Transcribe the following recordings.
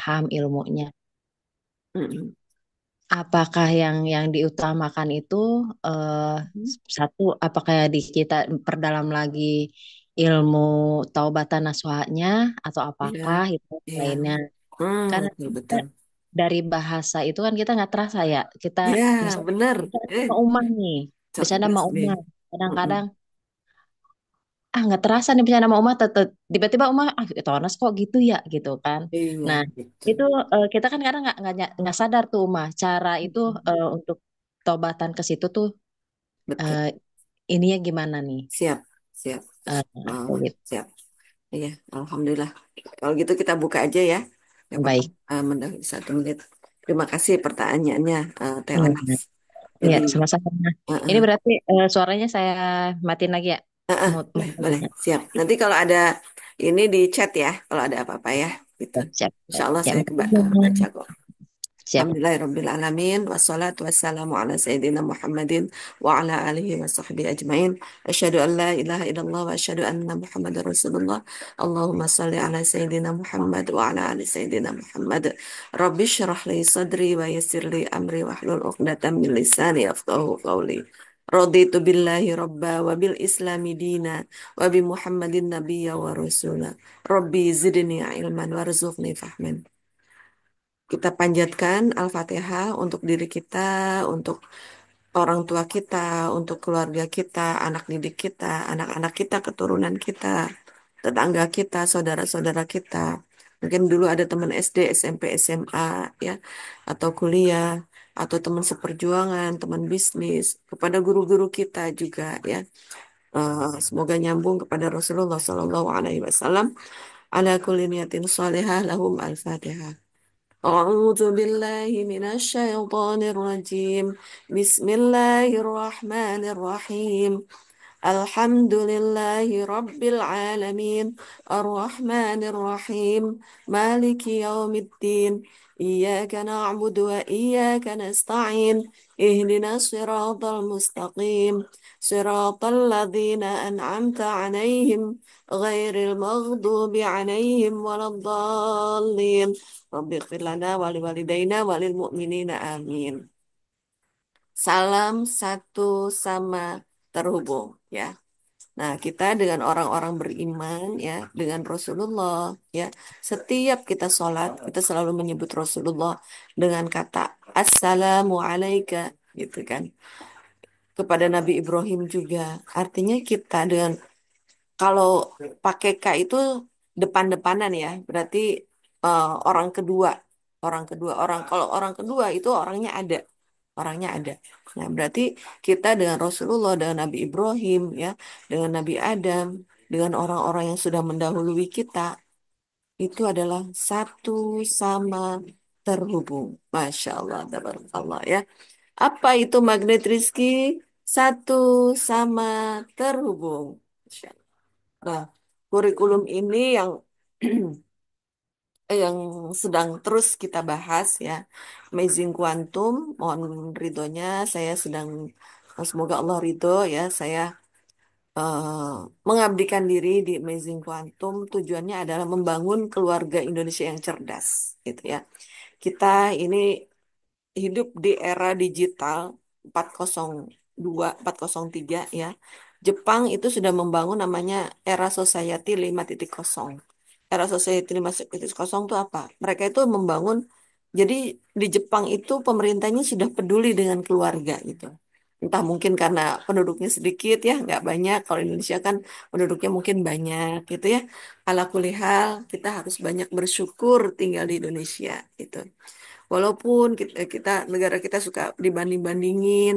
paham ilmunya. Mm-mm. Apakah yang diutamakan itu eh, satu, apakah di kita perdalam lagi ilmu taubatan nasuhnya atau Iya, apakah itu iya. lainnya? Karena Betul kita betul. dari bahasa itu kan kita nggak terasa ya. Kita Ya, misalnya benar. bercanda sama Umar nih, bercanda Cerdas sama nih. Umar. Mm-mm. Kadang-kadang nggak terasa nih bercanda sama Umar, tiba-tiba Umar Tonas kok gitu ya gitu kan. Iya, Nah betul. itu kita kan kadang nggak sadar tuh Umar cara itu Mm-mm. untuk tobatan ke situ tuh Betul. eh, ininya gimana nih? Siap, siap. Kayak Oh, gitu. siap. Iya, alhamdulillah. Kalau gitu kita buka aja ya. Gak apa-apa. Baik. Mendahului 1 menit. Terima kasih pertanyaannya, Teh Hmm. Onas. Ya, Jadi, sama-sama. Nah, uh, ini uh, berarti suaranya saya matiin lagi ya. Mau boleh, boleh. tanya. Siap. Nanti kalau ada ini di chat ya, kalau ada apa-apa ya, gitu. Oh, siap. Insya Allah Ya, saya baca kok. siap. Alhamdulillahirrabbilalamin. Wassalatu wassalamu ala sayyidina Muhammadin wa ala alihi wa sahbihi ajmain. Asyhadu an la ilaha illallah wa asyhadu anna Muhammadar Rasulullah. Allahumma salli ala sayyidina Muhammad wa ala ali sayyidina Muhammad. Rabbi syrah li sadri wa yassir li amri wa hlul uqdatam min lisani yafqahu qawli. Raditu billahi rabba wa bil islami dina wa bi Muhammadin nabiyya wa rasula. Rabbi zidni ilman warzuqni fahman. Kita panjatkan Al-Fatihah untuk diri kita, untuk orang tua kita, untuk keluarga kita, anak didik kita, anak-anak kita, keturunan kita, tetangga kita, saudara-saudara kita. Mungkin dulu ada teman SD, SMP, SMA, ya, atau kuliah, atau teman seperjuangan, teman bisnis, kepada guru-guru kita juga, ya. Semoga nyambung kepada Rasulullah Sallallahu Alaihi Wasallam. Ala kulli niyatin salihah lahum al-Fatihah. أعوذ بالله من الشيطان الرجيم بسم الله الرحمن الرحيم الحمد لله رب العالمين الرحمن الرحيم مالك يوم الدين إياك نعبد وإياك نستعين اهدنا الصراط المستقيم صراط الذين أنعمت عليهم غير المغضوب عليهم ولا الضالين رب اغفر لنا ولوالدينا وللمؤمنين آمين. Salam satu sama terhubung ya. Nah, kita dengan orang-orang beriman ya, dengan Rasulullah ya. Setiap kita sholat, kita selalu menyebut Rasulullah dengan kata Assalamu alayka gitu kan. Kepada Nabi Ibrahim juga. Artinya kita dengan kalau pakai K itu depan-depanan ya, berarti orang kedua, orang kalau orang kedua itu orangnya ada. Nah, berarti kita dengan Rasulullah, dengan Nabi Ibrahim ya, dengan Nabi Adam, dengan orang-orang yang sudah mendahului kita, itu adalah satu sama terhubung. Masya Allah, tabarakallah ya. Apa itu magnet rizki? Satu sama terhubung. Masya Allah. Nah, kurikulum ini yang sedang terus kita bahas ya, Amazing Quantum. Mohon ridhonya, saya sedang semoga Allah ridho ya, saya mengabdikan diri di Amazing Quantum. Tujuannya adalah membangun keluarga Indonesia yang cerdas, gitu ya. Kita ini hidup di era digital 402, 403 ya. Jepang itu sudah membangun namanya era society 5.0. Era society 5.0 itu apa? Mereka itu membangun, jadi di Jepang itu pemerintahnya sudah peduli dengan keluarga gitu. Entah mungkin karena penduduknya sedikit ya, nggak banyak. Kalau Indonesia kan penduduknya mungkin banyak gitu ya. Ala kulihal kita harus banyak bersyukur tinggal di Indonesia gitu. Walaupun kita negara kita suka dibanding-bandingin,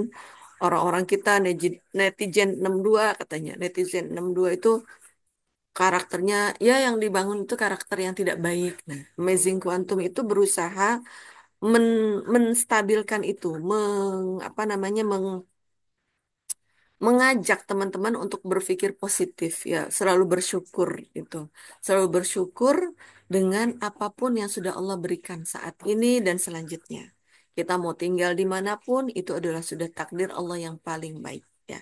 orang-orang kita netizen 62 katanya. Netizen 62 itu karakternya ya yang dibangun itu karakter yang tidak baik. Nah, Amazing Quantum itu berusaha menstabilkan itu, apa namanya mengajak teman-teman untuk berpikir positif ya, selalu bersyukur itu. Selalu bersyukur dengan apapun yang sudah Allah berikan saat ini dan selanjutnya. Kita mau tinggal dimanapun, itu adalah sudah takdir Allah yang paling baik ya.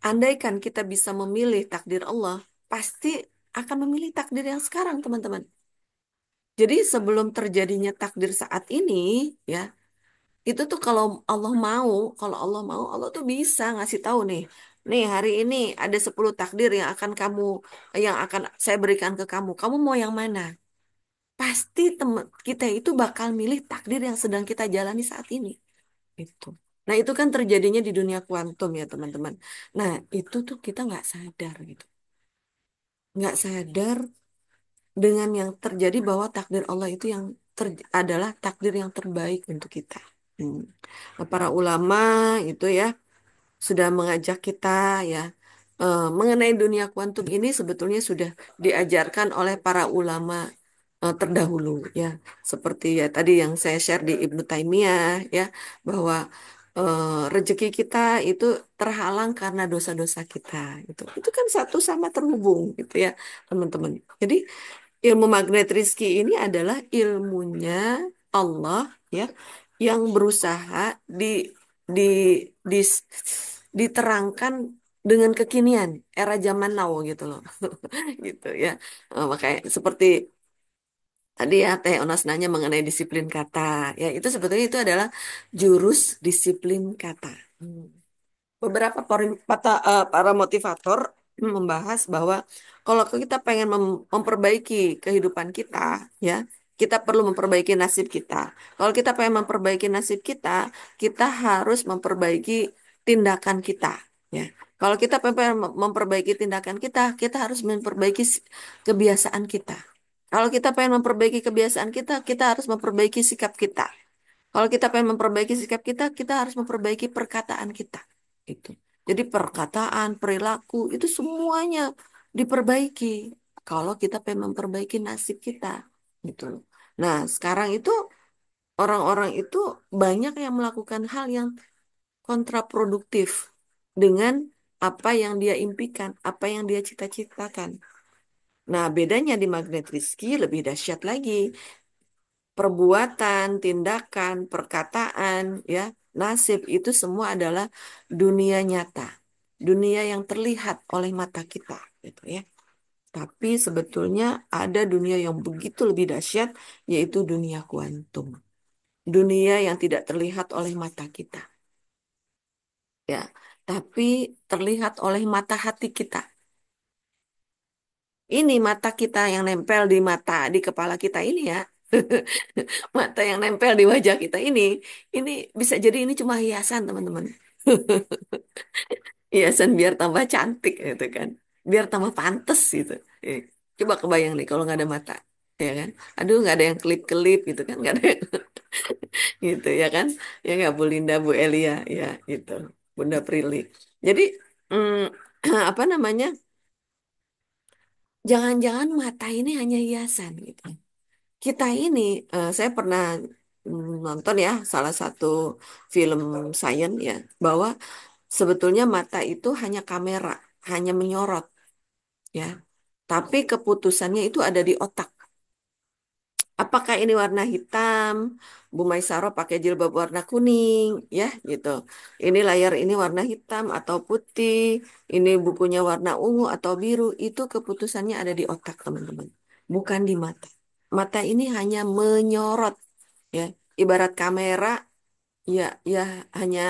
Andaikan kita bisa memilih takdir Allah, pasti akan memilih takdir yang sekarang, teman-teman. Jadi sebelum terjadinya takdir saat ini, ya, itu tuh kalau Allah mau, Allah tuh bisa ngasih tahu nih, nih hari ini ada 10 takdir yang akan saya berikan ke kamu. Kamu mau yang mana? Pasti teman kita itu bakal milih takdir yang sedang kita jalani saat ini. Itu. Nah, itu kan terjadinya di dunia kuantum ya, teman-teman. Nah, itu tuh kita nggak sadar gitu. Nggak sadar dengan yang terjadi bahwa takdir Allah itu adalah takdir yang terbaik untuk kita. Hmm. Nah, para ulama itu ya sudah mengajak kita ya mengenai dunia kuantum ini sebetulnya sudah diajarkan oleh para ulama terdahulu ya seperti ya tadi yang saya share di Ibnu Taimiyah ya bahwa rezeki kita itu terhalang karena dosa-dosa kita itu kan satu sama terhubung gitu ya teman-teman. Jadi ilmu magnet rizki ini adalah ilmunya Allah ya yang berusaha di, di diterangkan dengan kekinian era zaman now gitu loh gitu ya. Makanya seperti tadi ya Teh Onas nanya mengenai disiplin kata ya itu sebetulnya itu adalah jurus disiplin kata. Hmm. Beberapa para motivator membahas bahwa kalau kita pengen memperbaiki kehidupan kita, ya, kita perlu memperbaiki nasib kita. Kalau kita pengen memperbaiki nasib kita, kita harus memperbaiki tindakan kita, ya. Kalau kita pengen memperbaiki tindakan kita, kita harus memperbaiki kebiasaan kita. Kalau kita pengen memperbaiki kebiasaan kita, kita harus memperbaiki sikap kita. Kalau kita pengen memperbaiki sikap kita, kita harus memperbaiki perkataan kita. Itu. Jadi perkataan, perilaku, itu semuanya diperbaiki. Kalau kita pengen memperbaiki nasib kita. Gitu. Nah, sekarang itu orang-orang itu banyak yang melakukan hal yang kontraproduktif dengan apa yang dia impikan, apa yang dia cita-citakan. Nah, bedanya di magnet rezeki lebih dahsyat lagi perbuatan, tindakan, perkataan, ya, nasib itu semua adalah dunia nyata, dunia yang terlihat oleh mata kita, gitu ya. Tapi sebetulnya ada dunia yang begitu lebih dahsyat, yaitu dunia kuantum, dunia yang tidak terlihat oleh mata kita, ya, tapi terlihat oleh mata hati kita. Ini mata kita yang nempel di kepala kita ini ya. Mata yang nempel di wajah kita ini bisa jadi ini cuma hiasan teman-teman. Hiasan biar tambah cantik gitu kan, biar tambah pantes gitu. Eh, Coba kebayang nih kalau nggak ada mata, ya kan? Aduh nggak ada yang kelip-kelip gitu kan, nggak ada yang gitu ya kan? Ya nggak Bu Linda, Bu Elia, ya gitu, Bunda Prilly. Jadi mm, apa namanya? Jangan-jangan mata ini hanya hiasan gitu. Kita ini, saya pernah nonton ya salah satu film sains ya, bahwa sebetulnya mata itu hanya kamera, hanya menyorot ya. Tapi keputusannya itu ada di otak. Apakah ini warna hitam? Bu Maisaro pakai jilbab warna kuning, ya gitu. Ini layar ini warna hitam atau putih. Ini bukunya warna ungu atau biru. Itu keputusannya ada di otak, teman-teman. Bukan di mata. Mata ini hanya menyorot, ya. Ibarat kamera, ya, ya hanya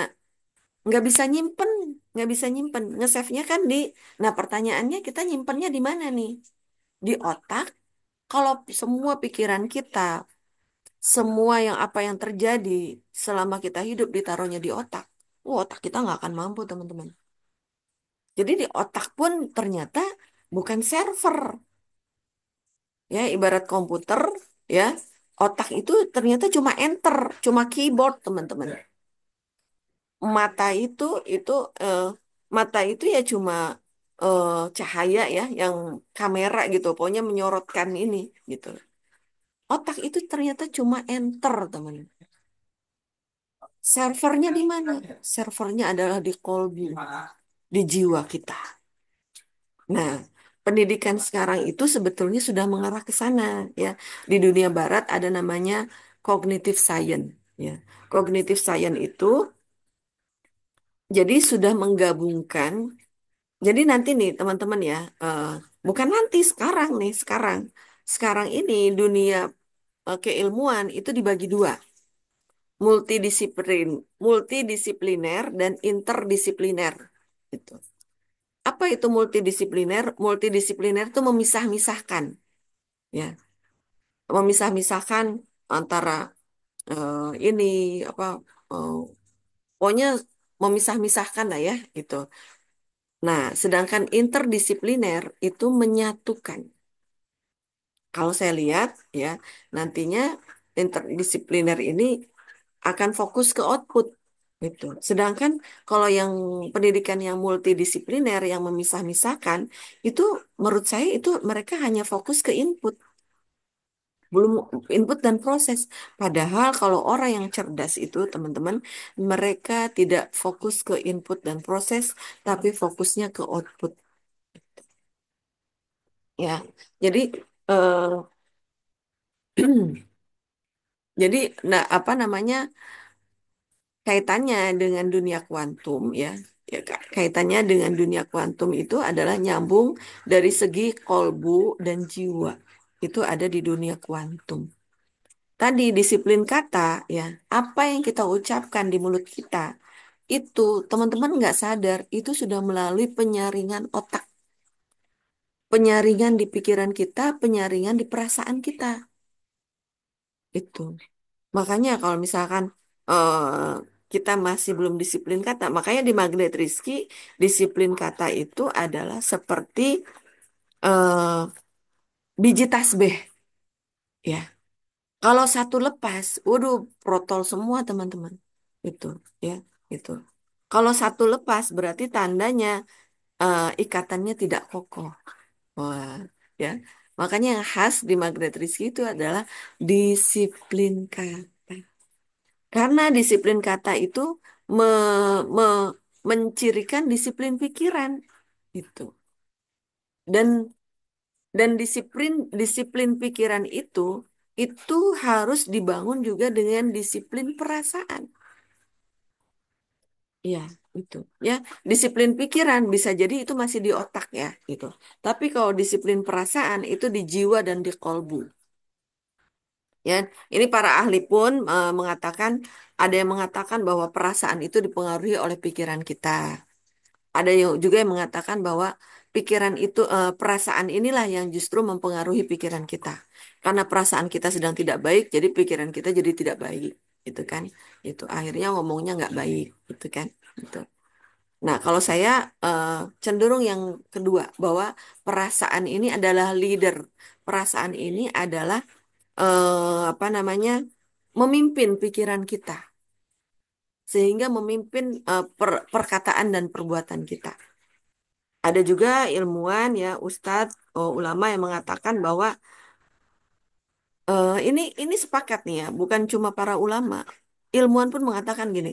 nggak bisa nyimpen, nggak bisa nyimpen. Nge-save-nya kan nah pertanyaannya kita nyimpennya di mana nih? Di otak. Kalau semua pikiran kita, semua apa yang terjadi selama kita hidup ditaruhnya di otak, otak kita nggak akan mampu, teman-teman. Jadi di otak pun ternyata bukan server, ya ibarat komputer, ya otak itu ternyata cuma enter, cuma keyboard, teman-teman. Mata itu eh, mata itu ya cuma eh, cahaya ya, yang kamera gitu, pokoknya menyorotkan ini gitu. Otak itu ternyata cuma enter, teman. Servernya di mana? Servernya adalah di kolbu, di jiwa kita. Nah, pendidikan sekarang itu sebetulnya sudah mengarah ke sana, ya. Di dunia barat ada namanya cognitive science, ya. Cognitive science itu jadi sudah menggabungkan. Jadi nanti nih teman-teman ya, bukan nanti sekarang nih, sekarang ini dunia. keilmuan itu dibagi dua, multidisipliner dan interdisipliner. Itu. Apa itu multidisipliner? Multidisipliner itu memisah-misahkan, ya, memisah-misahkan antara ini apa, eh, pokoknya memisah-misahkan lah ya, gitu. Nah, sedangkan interdisipliner itu menyatukan. Kalau saya lihat ya, nantinya interdisipliner ini akan fokus ke output gitu. Sedangkan kalau yang pendidikan yang multidisipliner yang memisah-misahkan itu menurut saya itu mereka hanya fokus ke input, belum input dan proses. Padahal kalau orang yang cerdas itu teman-teman, mereka tidak fokus ke input dan proses, tapi fokusnya ke output ya. Jadi eh, jadi nah apa namanya, kaitannya dengan dunia kuantum ya. Ya, kaitannya dengan dunia kuantum itu adalah nyambung dari segi kolbu dan jiwa. Itu ada di dunia kuantum. Tadi disiplin kata ya, apa yang kita ucapkan di mulut kita itu teman-teman nggak sadar itu sudah melalui penyaringan otak, penyaringan di pikiran kita, penyaringan di perasaan kita. Itu. Makanya kalau misalkan kita masih belum disiplin kata, makanya di Magnet Rizky disiplin kata itu adalah seperti eh, biji tasbih ya. Kalau satu lepas, waduh, protol semua teman-teman. Itu ya, itu. Kalau satu lepas berarti tandanya ikatannya tidak kokoh. Wah, ya. Makanya yang khas di Magnet Rizky itu adalah disiplin kata. Karena disiplin kata itu me- mencirikan disiplin pikiran itu. Dan disiplin disiplin pikiran itu harus dibangun juga dengan disiplin perasaan. Iya, itu. Ya, disiplin pikiran bisa jadi itu masih di otak ya, gitu. Tapi kalau disiplin perasaan itu di jiwa dan di kolbu. Ya, ini para ahli pun mengatakan, ada yang mengatakan bahwa perasaan itu dipengaruhi oleh pikiran kita. Ada yang juga yang mengatakan bahwa pikiran itu, perasaan inilah yang justru mempengaruhi pikiran kita. Karena perasaan kita sedang tidak baik, jadi pikiran kita jadi tidak baik, gitu kan? Itu akhirnya ngomongnya nggak baik, gitu kan? Gitu. Nah, kalau saya eh, cenderung yang kedua, bahwa perasaan ini adalah leader. Perasaan ini adalah apa namanya? Memimpin pikiran kita sehingga memimpin perkataan dan perbuatan kita. Ada juga ilmuwan ya, ustadz, ulama yang mengatakan bahwa ini sepakat nih ya, bukan cuma para ulama. Ilmuwan pun mengatakan gini,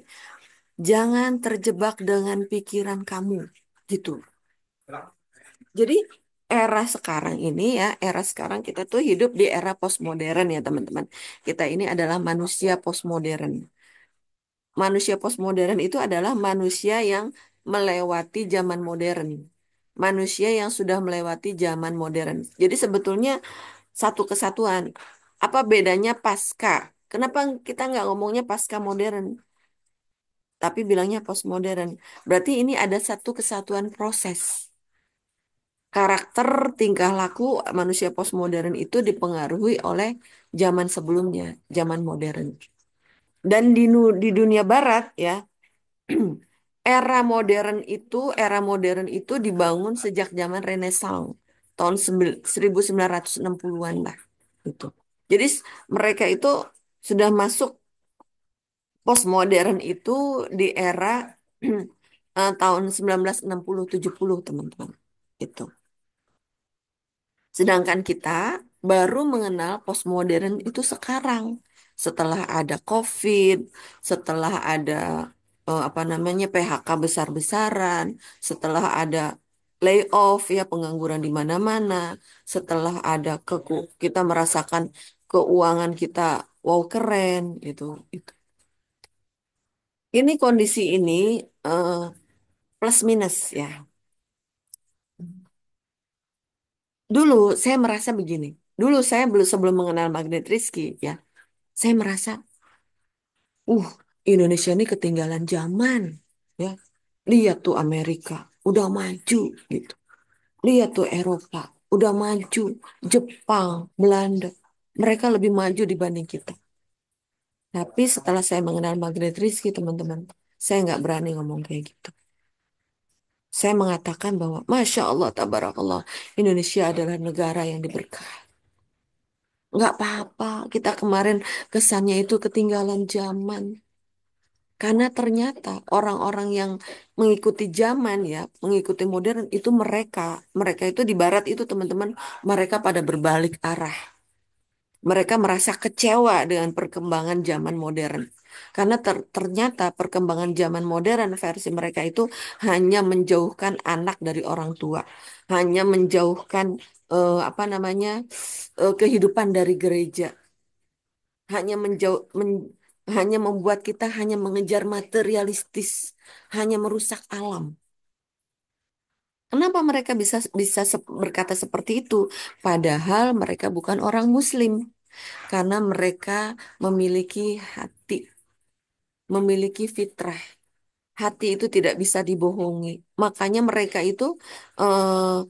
jangan terjebak dengan pikiran kamu, gitu. Jadi era sekarang ini ya, era sekarang kita tuh hidup di era postmodern ya teman-teman. Kita ini adalah manusia postmodern. Manusia postmodern itu adalah manusia yang melewati zaman modern. Manusia yang sudah melewati zaman modern. Jadi sebetulnya satu kesatuan. Apa bedanya pasca? Kenapa kita nggak ngomongnya pasca modern, tapi bilangnya postmodern? Berarti ini ada satu kesatuan proses. Karakter tingkah laku manusia postmodern itu dipengaruhi oleh zaman sebelumnya, zaman modern. Dan di dunia barat ya, era modern itu dibangun sejak zaman Renaissance, tahun 1960-an lah. Itu. Jadi mereka itu sudah masuk postmodern itu di era tahun 1960-70 teman-teman. Itu. Sedangkan kita baru mengenal postmodern itu sekarang. Setelah ada COVID, setelah ada apa namanya PHK besar-besaran, setelah ada layoff ya pengangguran di mana-mana, setelah ada kita merasakan keuangan kita wow keren gitu. Itu. Ini kondisi ini eh, plus minus ya. Dulu saya merasa begini. dulu saya belum sebelum mengenal Magnet Rizky ya, saya merasa, uh, Indonesia ini ketinggalan zaman ya. Lihat tuh Amerika udah maju gitu. Lihat tuh Eropa udah maju, Jepang, Belanda, mereka lebih maju dibanding kita. Tapi setelah saya mengenal Magnet Rizky teman-teman, saya nggak berani ngomong kayak gitu. Saya mengatakan bahwa Masya Allah, Tabarakallah, Indonesia adalah negara yang diberkahi. Nggak apa-apa, kita kemarin kesannya itu ketinggalan zaman. Karena ternyata orang-orang yang mengikuti zaman ya, mengikuti modern itu mereka itu di barat itu teman-teman, mereka pada berbalik arah. Mereka merasa kecewa dengan perkembangan zaman modern. Karena ternyata perkembangan zaman modern versi mereka itu hanya menjauhkan anak dari orang tua, hanya menjauhkan apa namanya kehidupan dari gereja, hanya hanya membuat kita hanya mengejar materialistis, hanya merusak alam. Kenapa mereka bisa bisa berkata seperti itu? Padahal mereka bukan orang Muslim, karena mereka memiliki hati, memiliki fitrah. Hati itu tidak bisa dibohongi. Makanya mereka itu eh,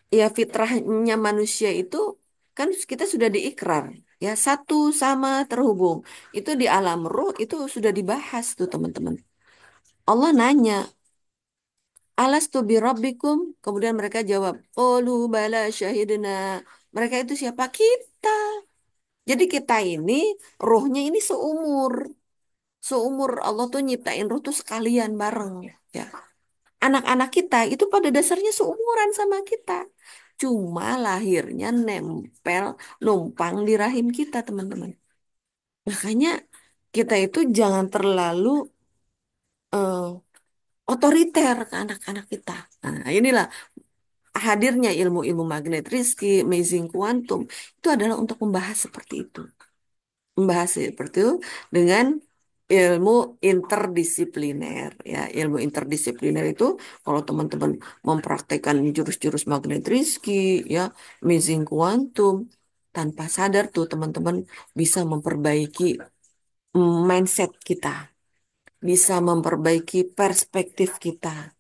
ya fitrahnya manusia itu kan kita sudah diikrar ya satu sama terhubung. Itu di alam ruh itu sudah dibahas tuh teman-teman. Allah nanya, Alastu bi rabbikum? Kemudian mereka jawab, Qalu bala syahidna. Mereka itu siapa? Kita. Jadi kita ini, ruhnya ini seumur. Seumur Allah tuh nyiptain ruh tuh sekalian bareng. Ya. Anak-anak kita itu pada dasarnya seumuran sama kita. Cuma lahirnya nempel, numpang di rahim kita, teman-teman. Makanya kita itu jangan terlalu eh, otoriter ke anak-anak kita. Nah, inilah hadirnya ilmu-ilmu magnet Rizky, amazing quantum, itu adalah untuk membahas seperti itu. Membahas seperti itu dengan ilmu interdisipliner ya. Ilmu interdisipliner itu kalau teman-teman mempraktekkan jurus-jurus magnet Rizky ya, amazing quantum, tanpa sadar tuh teman-teman bisa memperbaiki mindset kita, bisa memperbaiki perspektif kita,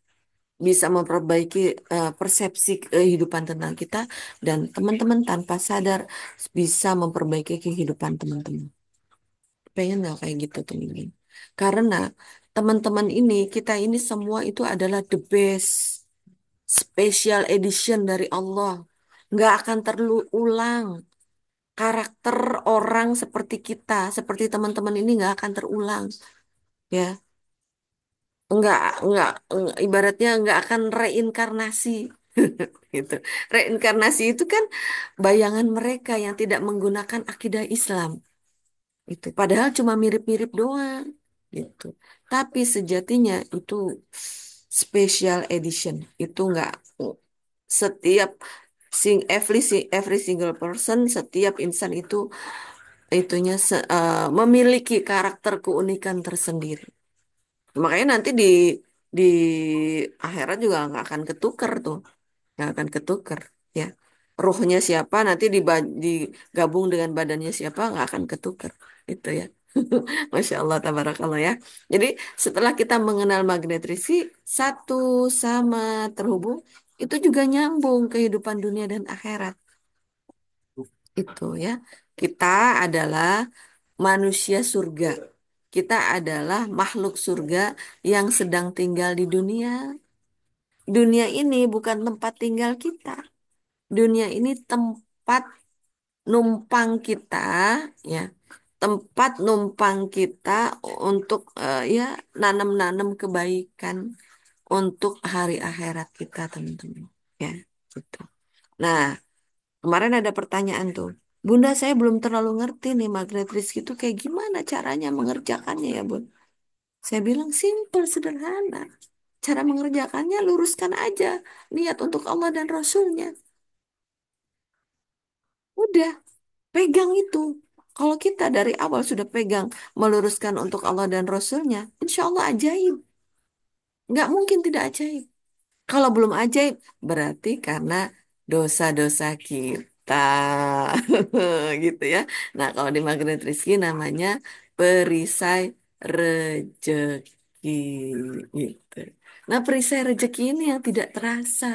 bisa memperbaiki persepsi kehidupan tentang kita, dan teman-teman tanpa sadar bisa memperbaiki kehidupan teman-teman. Pengen nggak kayak gitu teman-teman? Karena teman-teman ini, kita ini semua itu adalah the best special edition dari Allah. Nggak akan terulang. Karakter orang seperti kita, seperti teman-teman ini nggak akan terulang. Ya, ibaratnya nggak akan reinkarnasi. Gitu. Reinkarnasi itu kan bayangan mereka yang tidak menggunakan akidah Islam. Itu padahal cuma mirip-mirip doang gitu. Tapi sejatinya itu special edition. Itu enggak setiap every single person, setiap insan itu memiliki karakter keunikan tersendiri. Makanya nanti di akhirat juga nggak akan ketuker tuh, nggak akan ketuker ya. Ruhnya siapa nanti digabung dengan badannya siapa nggak akan ketuker itu ya. Masya Allah, tabarakallah ya. Jadi setelah kita mengenal magnetrisi satu sama terhubung, itu juga nyambung kehidupan dunia dan akhirat. Itu ya. Kita adalah manusia surga. Kita adalah makhluk surga yang sedang tinggal di dunia. Dunia ini bukan tempat tinggal kita. Dunia ini tempat numpang kita, ya. Tempat numpang kita untuk ya nanam-nanam kebaikan untuk hari akhirat kita, teman-teman. Ya, gitu. Nah, kemarin ada pertanyaan tuh. Bunda, saya belum terlalu ngerti nih magnet risk itu kayak gimana caranya mengerjakannya ya, Bun? Saya bilang simple, sederhana. Cara mengerjakannya luruskan aja niat untuk Allah dan Rasulnya. Udah, pegang itu. Kalau kita dari awal sudah pegang meluruskan untuk Allah dan Rasulnya, insya Allah ajaib. Nggak mungkin tidak ajaib. Kalau belum ajaib, berarti karena dosa-dosa kita. gitu ya. Nah, kalau di magnet Rizky namanya perisai rejeki gitu. Nah, perisai rejeki ini yang tidak terasa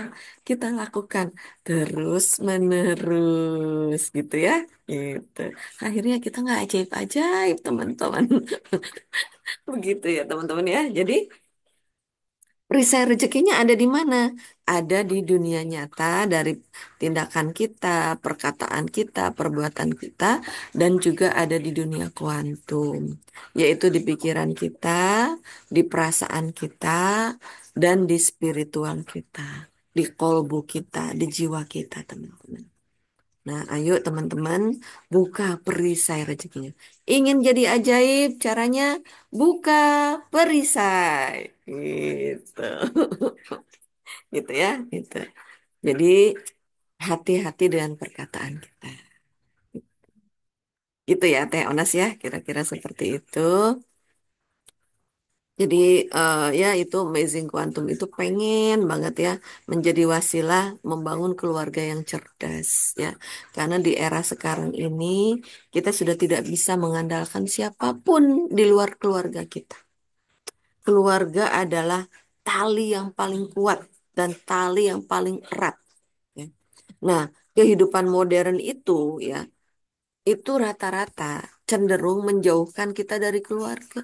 kita lakukan terus menerus gitu ya. Gitu. Akhirnya kita nggak ajaib-ajaib teman-teman. Begitu ya teman-teman ya. Jadi perisai rezekinya ada di mana? Ada di dunia nyata dari tindakan kita, perkataan kita, perbuatan kita, dan juga ada di dunia kuantum, yaitu di pikiran kita, di perasaan kita, dan di spiritual kita, di kolbu kita, di jiwa kita, teman-teman. Nah, ayo teman-teman, buka perisai rezekinya. Ingin jadi ajaib, caranya buka perisai. Gitu. Gitu ya, gitu. Jadi, hati-hati dengan perkataan kita. Gitu ya, Teh Onas ya, kira-kira seperti itu. Jadi, ya itu Amazing Quantum itu pengen banget ya menjadi wasilah membangun keluarga yang cerdas ya. Karena di era sekarang ini kita sudah tidak bisa mengandalkan siapapun di luar keluarga kita. Keluarga adalah tali yang paling kuat dan tali yang paling erat. Ya. Nah, kehidupan modern itu ya, itu rata-rata cenderung menjauhkan kita dari keluarga.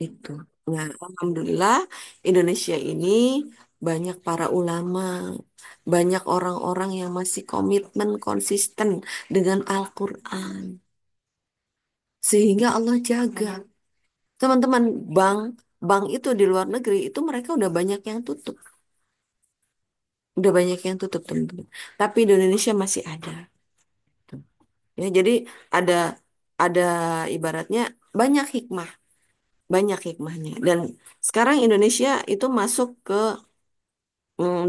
Itu. Nah, alhamdulillah Indonesia ini banyak para ulama, banyak orang-orang yang masih komitmen konsisten dengan Al-Quran. Sehingga Allah jaga. Teman-teman, bank, bank itu di luar negeri, itu mereka udah banyak yang tutup. Udah banyak yang tutup, teman-teman. Tapi di Indonesia masih ada. Ya, jadi ada ada ibaratnya banyak hikmah, banyak hikmahnya. Dan sekarang Indonesia itu masuk ke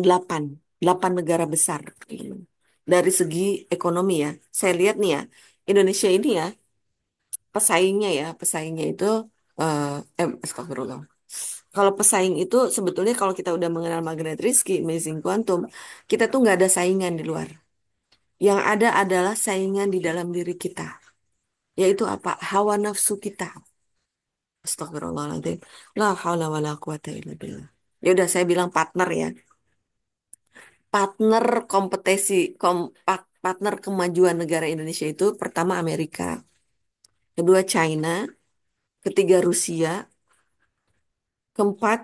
delapan, delapan negara besar. Dari segi ekonomi ya, saya lihat nih ya, Indonesia ini ya, pesaingnya itu, eh, astagfirullah. Kalau pesaing itu sebetulnya kalau kita udah mengenal magnet Rizky, Amazing Quantum, kita tuh nggak ada saingan di luar. Yang ada adalah saingan di dalam diri kita, yaitu apa? Hawa nafsu kita. Astagfirullahaladzim. La haula wa la quwata illa billah. Ya udah saya bilang partner ya. Partner kompetisi, partner kemajuan negara Indonesia itu pertama Amerika, kedua China, ketiga Rusia, keempat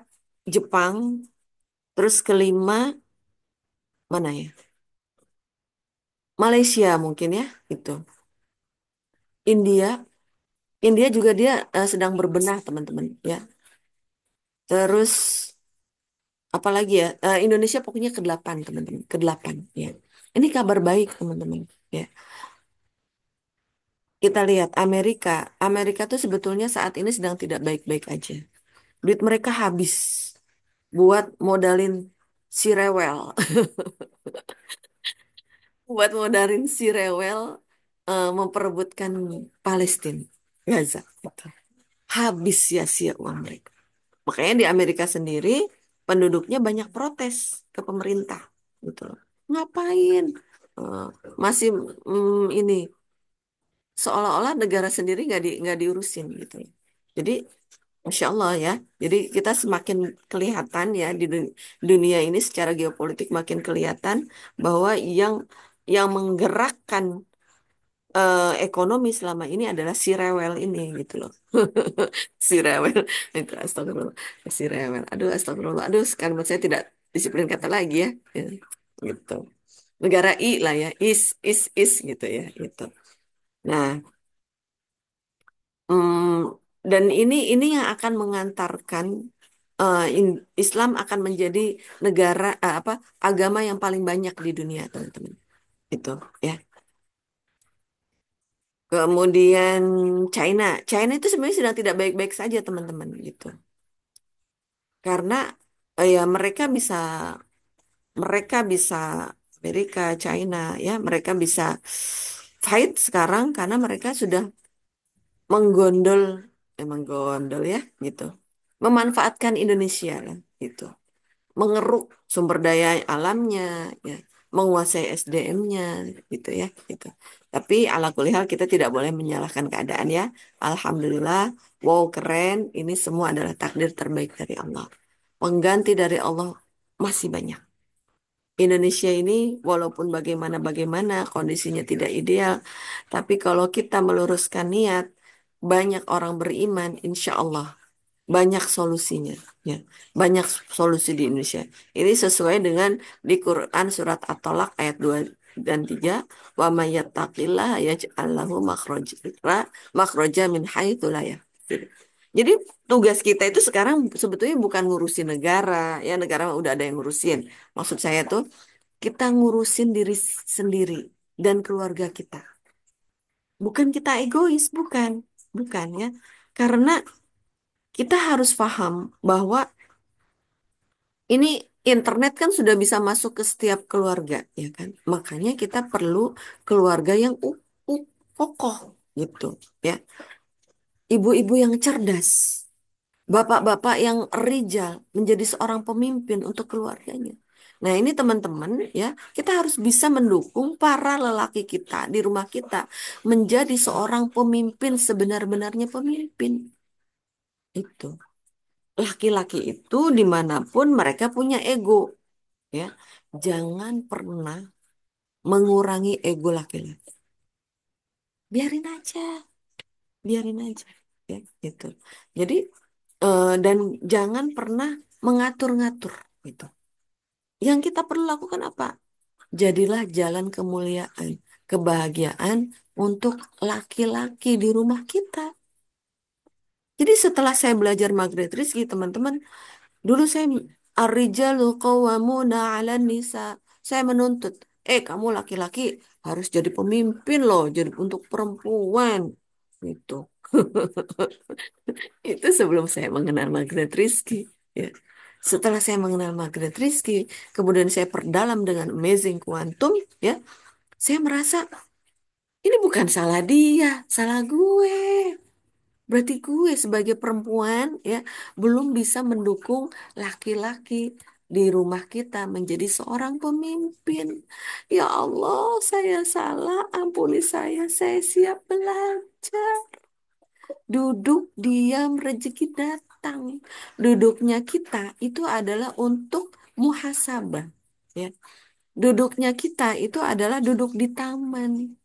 Jepang, terus kelima mana ya? Malaysia mungkin ya, itu. India, India juga dia sedang berbenah teman-teman ya. Terus apalagi ya? Indonesia pokoknya kedelapan teman-teman, kedelapan ya. Ini kabar baik teman-teman ya. Kita lihat Amerika, Amerika tuh sebetulnya saat ini sedang tidak baik-baik aja. Duit mereka habis buat modalin si rewel, buat modalin si rewel memperebutkan Palestina, Gaza. Gitu. Habis sia-sia uang mereka. Makanya di Amerika sendiri penduduknya banyak protes ke pemerintah. Gitu. Ngapain? Eh, masih ini seolah-olah negara sendiri nggak diurusin gitu. Jadi Masya Allah ya. Jadi kita semakin kelihatan ya di dunia ini secara geopolitik makin kelihatan bahwa yang menggerakkan ekonomi selama ini adalah si rewel ini gitu loh. Si rewel itu astagfirullah. Si rewel. Aduh astagfirullah. Aduh sekarang saya tidak disiplin kata lagi ya. Ya, gitu. Negara I lah ya. Is gitu ya. Gitu. Nah, dan ini yang akan mengantarkan Islam akan menjadi negara apa agama yang paling banyak di dunia, teman-teman. Itu ya. Kemudian China, China itu sebenarnya sedang tidak baik-baik saja, teman-teman, gitu. Karena ya mereka bisa Amerika, China, ya mereka bisa fight sekarang karena mereka sudah menggondol, menggondol ya, gitu. Memanfaatkan Indonesia lah, gitu. Mengeruk sumber daya alamnya, ya. menguasai SDM-nya gitu ya gitu. Tapi ala kulli hal kita tidak boleh menyalahkan keadaan ya. Alhamdulillah, wow keren, ini semua adalah takdir terbaik dari Allah. Pengganti dari Allah masih banyak. Indonesia ini walaupun bagaimana-bagaimana kondisinya tidak ideal, tapi kalau kita meluruskan niat, banyak orang beriman, insya Allah banyak solusinya. Ya, banyak solusi di Indonesia. Ini sesuai dengan di Quran surat At-Tolak ayat 2 dan 3, wa may yattaqillaha yaj'al lahu makhraja min haitsu la yahtasib. Jadi tugas kita itu sekarang sebetulnya bukan ngurusin negara, ya negara udah ada yang ngurusin. Maksud saya tuh kita ngurusin diri sendiri dan keluarga kita. Bukan kita egois, bukan. Bukan ya. Karena kita harus paham bahwa ini internet kan sudah bisa masuk ke setiap keluarga, ya kan? Makanya kita perlu keluarga yang kokoh gitu, ya. Ibu-ibu yang cerdas, bapak-bapak yang rijal menjadi seorang pemimpin untuk keluarganya. Nah, ini teman-teman ya, kita harus bisa mendukung para lelaki kita di rumah kita menjadi seorang pemimpin sebenar-benarnya pemimpin. Itu. Laki-laki itu dimanapun mereka punya ego, ya. Jangan pernah mengurangi ego laki-laki. Biarin aja, biarin aja, ya gitu. Jadi dan jangan pernah mengatur-ngatur gitu. Yang kita perlu lakukan apa? Jadilah jalan kemuliaan, kebahagiaan untuk laki-laki di rumah kita. Jadi setelah saya belajar Margaret Rizky, teman-teman, dulu saya ar-rijalu qawwamuna 'alan nisa. Saya menuntut, kamu laki-laki harus jadi pemimpin loh, jadi untuk perempuan. Gitu. Itu sebelum saya mengenal Margaret Rizky. Ya. Setelah saya mengenal Margaret Rizky, kemudian saya perdalam dengan Amazing Quantum, ya, saya merasa ini bukan salah dia, salah gue. Berarti gue sebagai perempuan ya belum bisa mendukung laki-laki di rumah kita menjadi seorang pemimpin. Ya Allah, saya salah, ampuni saya siap belajar. Duduk, diam, rezeki datang. Duduknya kita itu adalah untuk muhasabah. Ya. Duduknya kita itu adalah duduk di taman.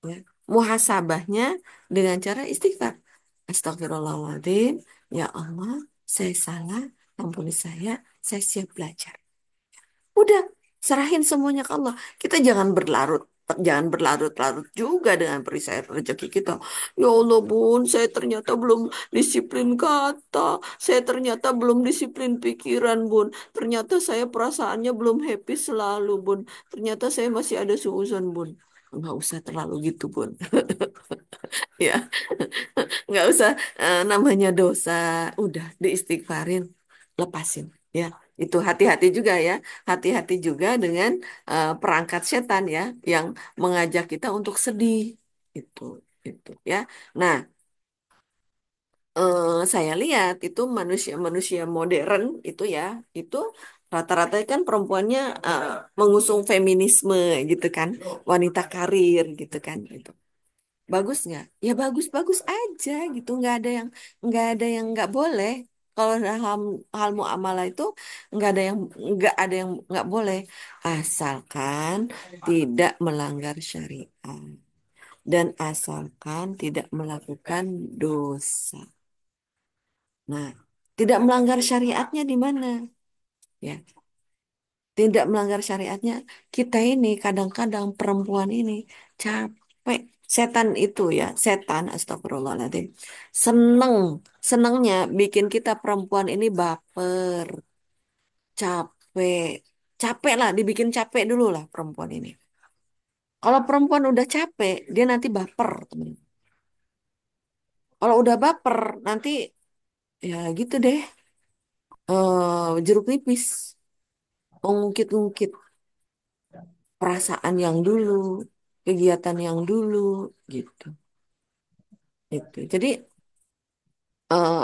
Ya. Muhasabahnya dengan cara istighfar. Astagfirullahaladzim. Ya Allah, saya salah. Ampuni saya siap belajar. Udah, serahin semuanya ke Allah. Kita jangan berlarut-larut juga dengan perisai rezeki kita. Ya Allah, Bun, saya ternyata belum disiplin kata. Saya ternyata belum disiplin pikiran, Bun. Ternyata saya perasaannya belum happy selalu, Bun. Ternyata saya masih ada suuzon, Bun. Nggak usah terlalu gitu, Bun. Ya, nggak usah namanya dosa. Udah diistighfarin, lepasin. Ya, itu hati-hati juga ya. Hati-hati juga dengan perangkat setan ya, yang mengajak kita untuk sedih. Itu, itu ya. Nah, saya lihat itu manusia-manusia modern itu ya, itu rata-rata kan perempuannya mengusung feminisme gitu kan, wanita karir gitu kan. Gitu. Bagus nggak? Ya bagus-bagus aja gitu. Nggak ada yang nggak boleh. Kalau dalam hal muamalah itu nggak ada yang nggak boleh, asalkan tidak melanggar syariat dan asalkan tidak melakukan dosa. Nah, tidak melanggar syariatnya di mana? Ya, tidak melanggar syariatnya, kita ini kadang-kadang perempuan ini capek. Setan itu ya, setan, astagfirullahaladzim. Seneng, senengnya bikin kita perempuan ini baper, capek. Capek lah, dibikin capek dulu lah perempuan ini. Kalau perempuan udah capek, dia nanti baper, temen. Kalau udah baper, nanti ya gitu deh, jeruk nipis, mengungkit-ungkit perasaan yang dulu, kegiatan yang dulu, gitu. Itu. Jadi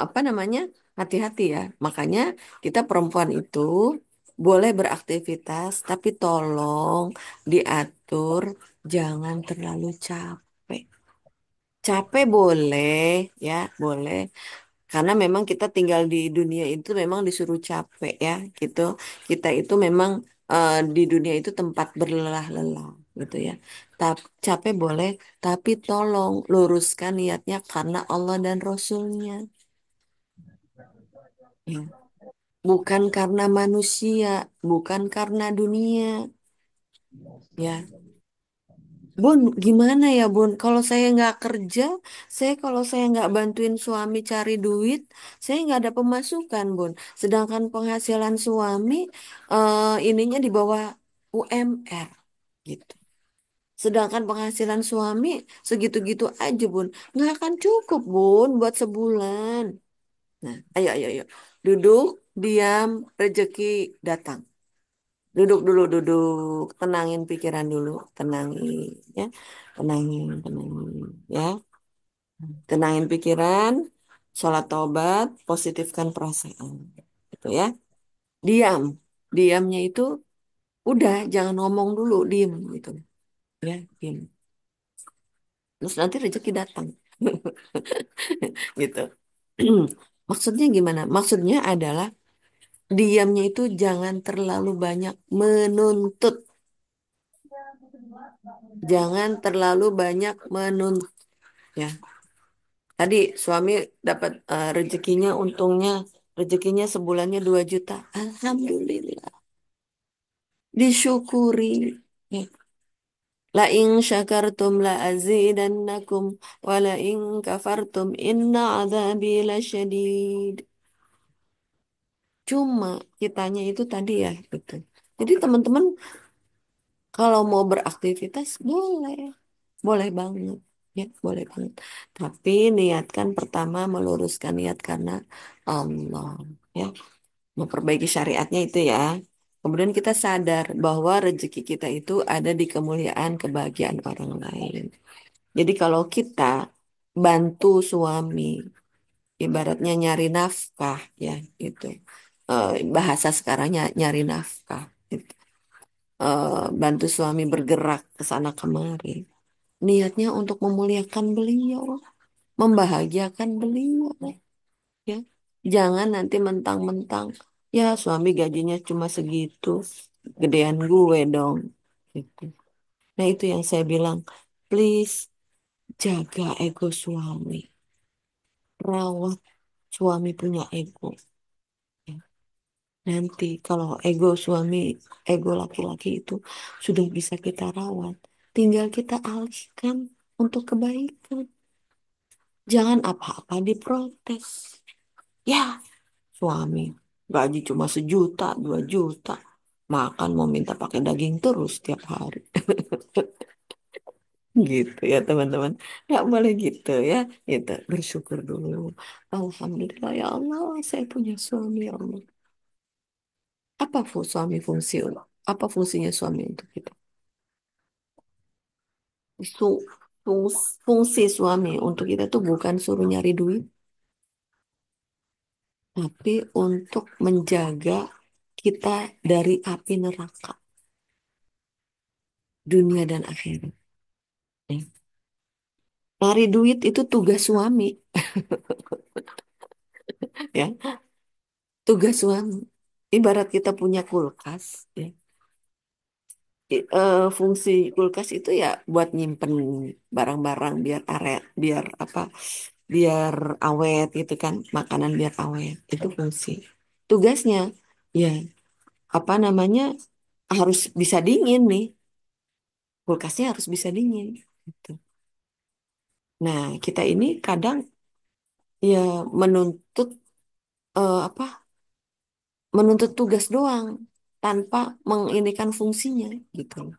apa namanya? Hati-hati ya. Makanya kita perempuan itu boleh beraktivitas, tapi tolong diatur, jangan terlalu capek. Capek boleh, ya, boleh. Karena memang kita tinggal di dunia itu memang disuruh capek ya, gitu. Kita itu memang di dunia itu tempat berlelah-lelah, gitu ya. Tapi capek boleh, tapi tolong luruskan niatnya karena Allah dan Rasulnya. Ya. Bukan karena manusia, bukan karena dunia. Ya, Bun, gimana ya Bun? Kalau saya nggak kerja, kalau saya nggak bantuin suami cari duit, saya nggak ada pemasukan Bun. Sedangkan penghasilan suami ininya di bawah UMR gitu. Sedangkan penghasilan suami segitu-gitu aja Bun, nggak akan cukup Bun buat sebulan. Nah, ayo ayo ayo, duduk, diam, rezeki datang. Duduk dulu, duduk. Tenangin pikiran dulu, tenangin ya. Tenangin ya. Tenangin pikiran, sholat taubat, positifkan perasaan. Itu ya. Diam. Diamnya itu udah jangan ngomong dulu, diam gitu. Ya, diam. Terus nanti rezeki datang. Gitu. Maksudnya gimana? Maksudnya adalah diamnya itu jangan terlalu banyak menuntut. Jangan terlalu banyak menuntut. Ya, tadi suami dapat rezekinya, untungnya rezekinya sebulannya 2 juta. Alhamdulillah. Disyukuri. Ya. La in syakartum la azidannakum wa la in kafartum inna adzabi lasyadid. Cuma kitanya itu tadi ya gitu. Jadi teman-teman kalau mau beraktivitas boleh, boleh banget. Ya, boleh banget. Tapi niatkan pertama meluruskan niat karena Allah. Ya, memperbaiki syariatnya itu ya. Kemudian kita sadar bahwa rezeki kita itu ada di kemuliaan kebahagiaan orang lain. Jadi kalau kita bantu suami, ibaratnya nyari nafkah ya itu. Bahasa sekarangnya nyari nafkah. Gitu. Bantu suami bergerak ke sana kemari. Niatnya untuk memuliakan beliau, membahagiakan beliau, ya. Jangan nanti mentang-mentang, ya suami gajinya cuma segitu, gedean gue dong. Gitu. Nah itu yang saya bilang, please jaga ego suami, rawat suami punya ego. Ya. Nanti kalau ego suami, ego laki-laki itu sudah bisa kita rawat, tinggal kita alihkan untuk kebaikan. Jangan apa-apa diprotes. Ya, suami gaji cuma 1 juta, 2 juta. Makan mau minta pakai daging terus tiap hari. Gitu ya teman-teman. Nggak boleh gitu ya. Gitu. Bersyukur dulu. Alhamdulillah ya Allah, saya punya suami ya Allah. Apa suami fungsi? Apa fungsinya suami untuk kita? Su- Fungsi suami untuk kita tuh bukan suruh nyari duit, tapi untuk menjaga kita dari api neraka, dunia dan akhirat. Ya. Cari duit itu tugas suami, ya. Tugas suami. Ibarat kita punya kulkas, ya. Fungsi kulkas itu ya buat nyimpen barang-barang biar biar apa, biar awet gitu kan, makanan biar awet. Itu fungsi. Tugasnya, ya, apa namanya, harus bisa dingin nih. Kulkasnya harus bisa dingin. Gitu. Nah, kita ini kadang ya menuntut apa? Menuntut tugas doang tanpa menginikan fungsinya gitu.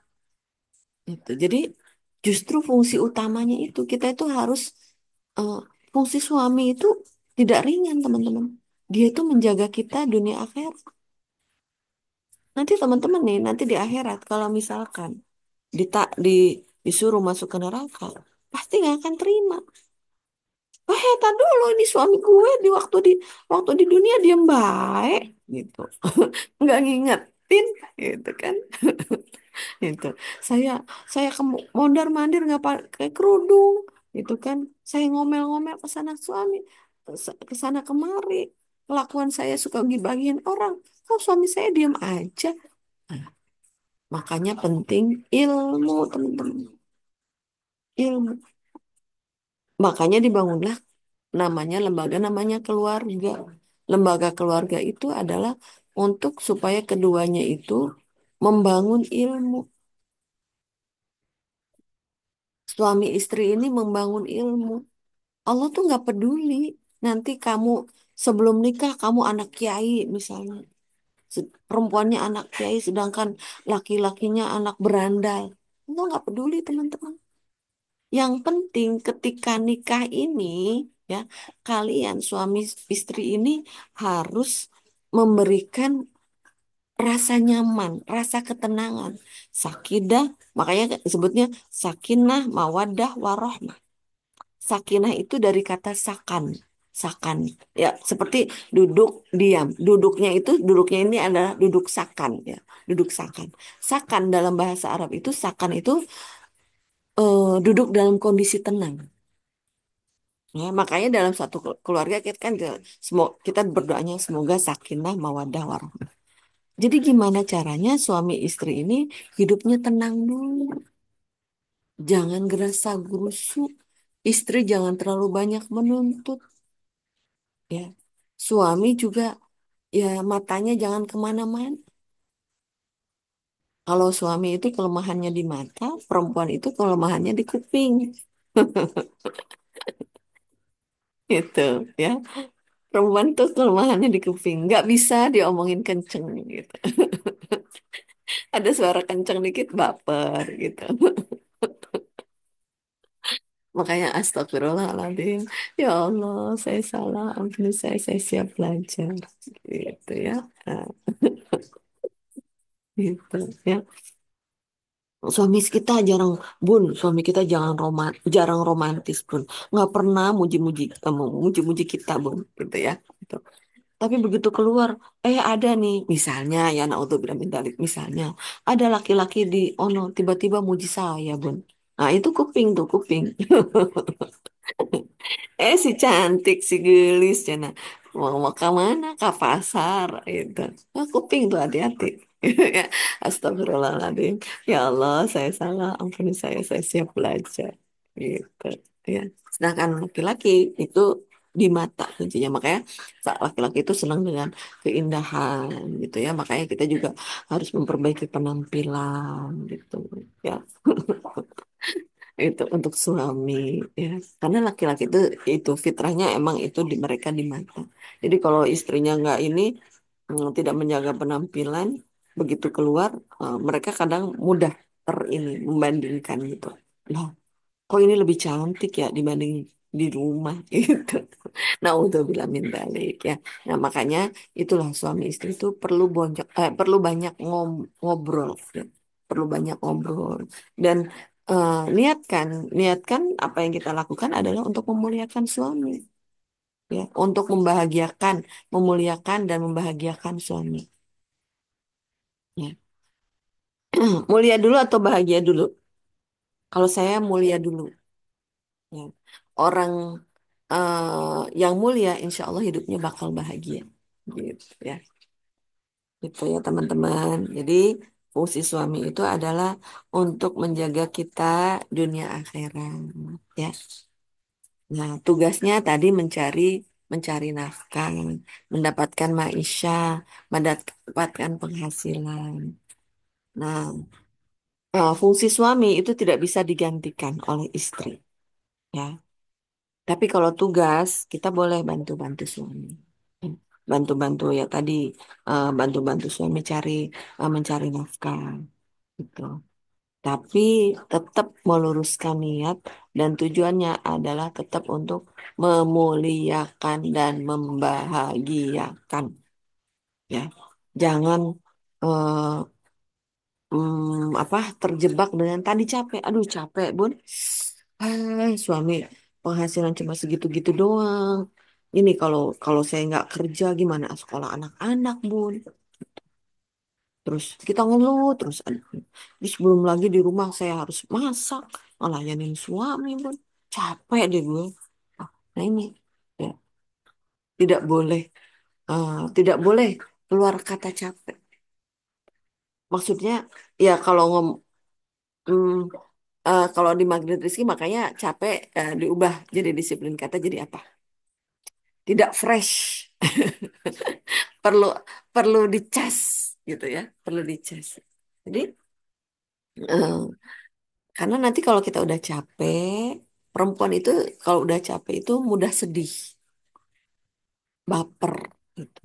Gitu. Jadi justru fungsi utamanya itu kita itu harus eh, fungsi suami itu tidak ringan teman-teman. Dia itu menjaga kita dunia akhirat. Nanti teman-teman nih nanti di akhirat kalau misalkan dita, di, disuruh masuk ke neraka pasti nggak akan terima. Wah, tar dulu ini suami gue di waktu di dunia dia baik gitu. Nggak nginget. tin gitu kan. Itu saya saya mondar mandir nggak pakai kerudung itu kan, saya ngomel-ngomel ke sana suami, ke sana kemari, kelakuan saya suka gibahin orang, kok suami saya diam aja. Nah, makanya penting ilmu teman-teman, ilmu. Makanya dibangunlah namanya lembaga, namanya keluarga. Lembaga keluarga itu adalah untuk supaya keduanya itu membangun ilmu. Suami istri ini membangun ilmu. Allah tuh nggak peduli. Nanti kamu sebelum nikah kamu anak kiai misalnya. Perempuannya anak kiai sedangkan laki-lakinya anak berandal. Allah nggak peduli teman-teman. Yang penting ketika nikah ini ya, kalian suami istri ini harus memberikan rasa nyaman, rasa ketenangan, sakidah, makanya disebutnya sakinah, mawaddah, warohmah. Sakinah itu dari kata sakan, sakan. Ya, seperti duduk diam. Duduknya ini adalah duduk sakan ya, duduk sakan. Sakan dalam bahasa Arab itu sakan itu duduk dalam kondisi tenang. Ya, makanya dalam satu keluarga kita kan kita berdoanya semoga sakinah mawaddah warahmah. Jadi gimana caranya suami istri ini hidupnya tenang dulu. Jangan gerasa gerusu. Istri jangan terlalu banyak menuntut. Ya, suami juga ya matanya jangan kemana-mana. Kalau suami itu kelemahannya di mata, perempuan itu kelemahannya di kuping. Gitu ya. Perempuan tuh kelemahannya di kuping. Nggak bisa diomongin kenceng gitu. Ada suara kenceng dikit baper gitu. Makanya astagfirullahaladzim. Ya Allah, saya salah. Ampuni saya siap belajar. Gitu ya. Nah, gitu ya. Suami kita jarang, Bun, suami kita jarang romantis, Bun. Nggak pernah muji-muji kita, Bun, gitu ya. Gitu. Tapi begitu keluar, ada nih, misalnya ya, naudzubillah min dzalik, misalnya ada laki-laki di ono tiba-tiba muji saya, Bun. Nah, itu kuping tuh, kuping. Si cantik, si gelis, cina. Mau ke mana? Ke pasar, itu. Nah, kuping tuh hati-hati. Ya, astagfirullahaladzim. Ya Allah, saya salah. Ampuni saya siap belajar. Gitu. Ya. Sedangkan laki-laki itu di mata kuncinya. Makanya laki-laki itu senang dengan keindahan, gitu ya. Makanya kita juga harus memperbaiki penampilan, gitu. Ya. Itu untuk suami ya, karena laki-laki itu fitrahnya emang itu di mereka di mata. Jadi kalau istrinya nggak ini, tidak menjaga penampilan, begitu keluar mereka kadang mudah ini membandingkan gitu. Lah, kok ini lebih cantik ya dibanding di rumah gitu. Nah, untuk bilang min balik ya. Nah, makanya itulah suami istri itu perlu banyak ngobrol ya. Perlu banyak ngobrol dan niatkan apa yang kita lakukan adalah untuk memuliakan suami ya, untuk memuliakan dan membahagiakan suami ya. Mulia dulu atau bahagia dulu? Kalau saya mulia dulu ya. Orang yang mulia, insya Allah hidupnya bakal bahagia. Gitu ya. Gitu ya teman-teman. Jadi fungsi suami itu adalah untuk menjaga kita dunia akhirat. Ya. Nah, tugasnya tadi mencari nafkah, mendapatkan maisha, mendapatkan penghasilan. Nah, fungsi suami itu tidak bisa digantikan oleh istri. Ya. Tapi kalau tugas, kita boleh bantu-bantu suami. Bantu-bantu ya tadi, bantu-bantu suami mencari nafkah gitu. Tapi tetap meluruskan niat dan tujuannya adalah tetap untuk memuliakan dan membahagiakan ya. Jangan eh, terjebak dengan tadi capek. Aduh capek, Bun. Suami penghasilan cuma segitu-gitu doang. Ini kalau kalau saya nggak kerja gimana sekolah anak-anak, Bun? Terus kita ngeluh terus. Aduh, terus belum lagi di rumah saya harus masak, ngelayanin suami pun capek deh gue. Ah, nah ini ya, tidak boleh tidak boleh keluar kata capek. Maksudnya ya kalau mm, kalau di Magnet Rizky makanya capek diubah jadi disiplin kata jadi apa? Tidak fresh. Perlu perlu dicas gitu ya, perlu dicas. Jadi karena nanti kalau kita udah capek, perempuan itu kalau udah capek itu mudah sedih, baper gitu.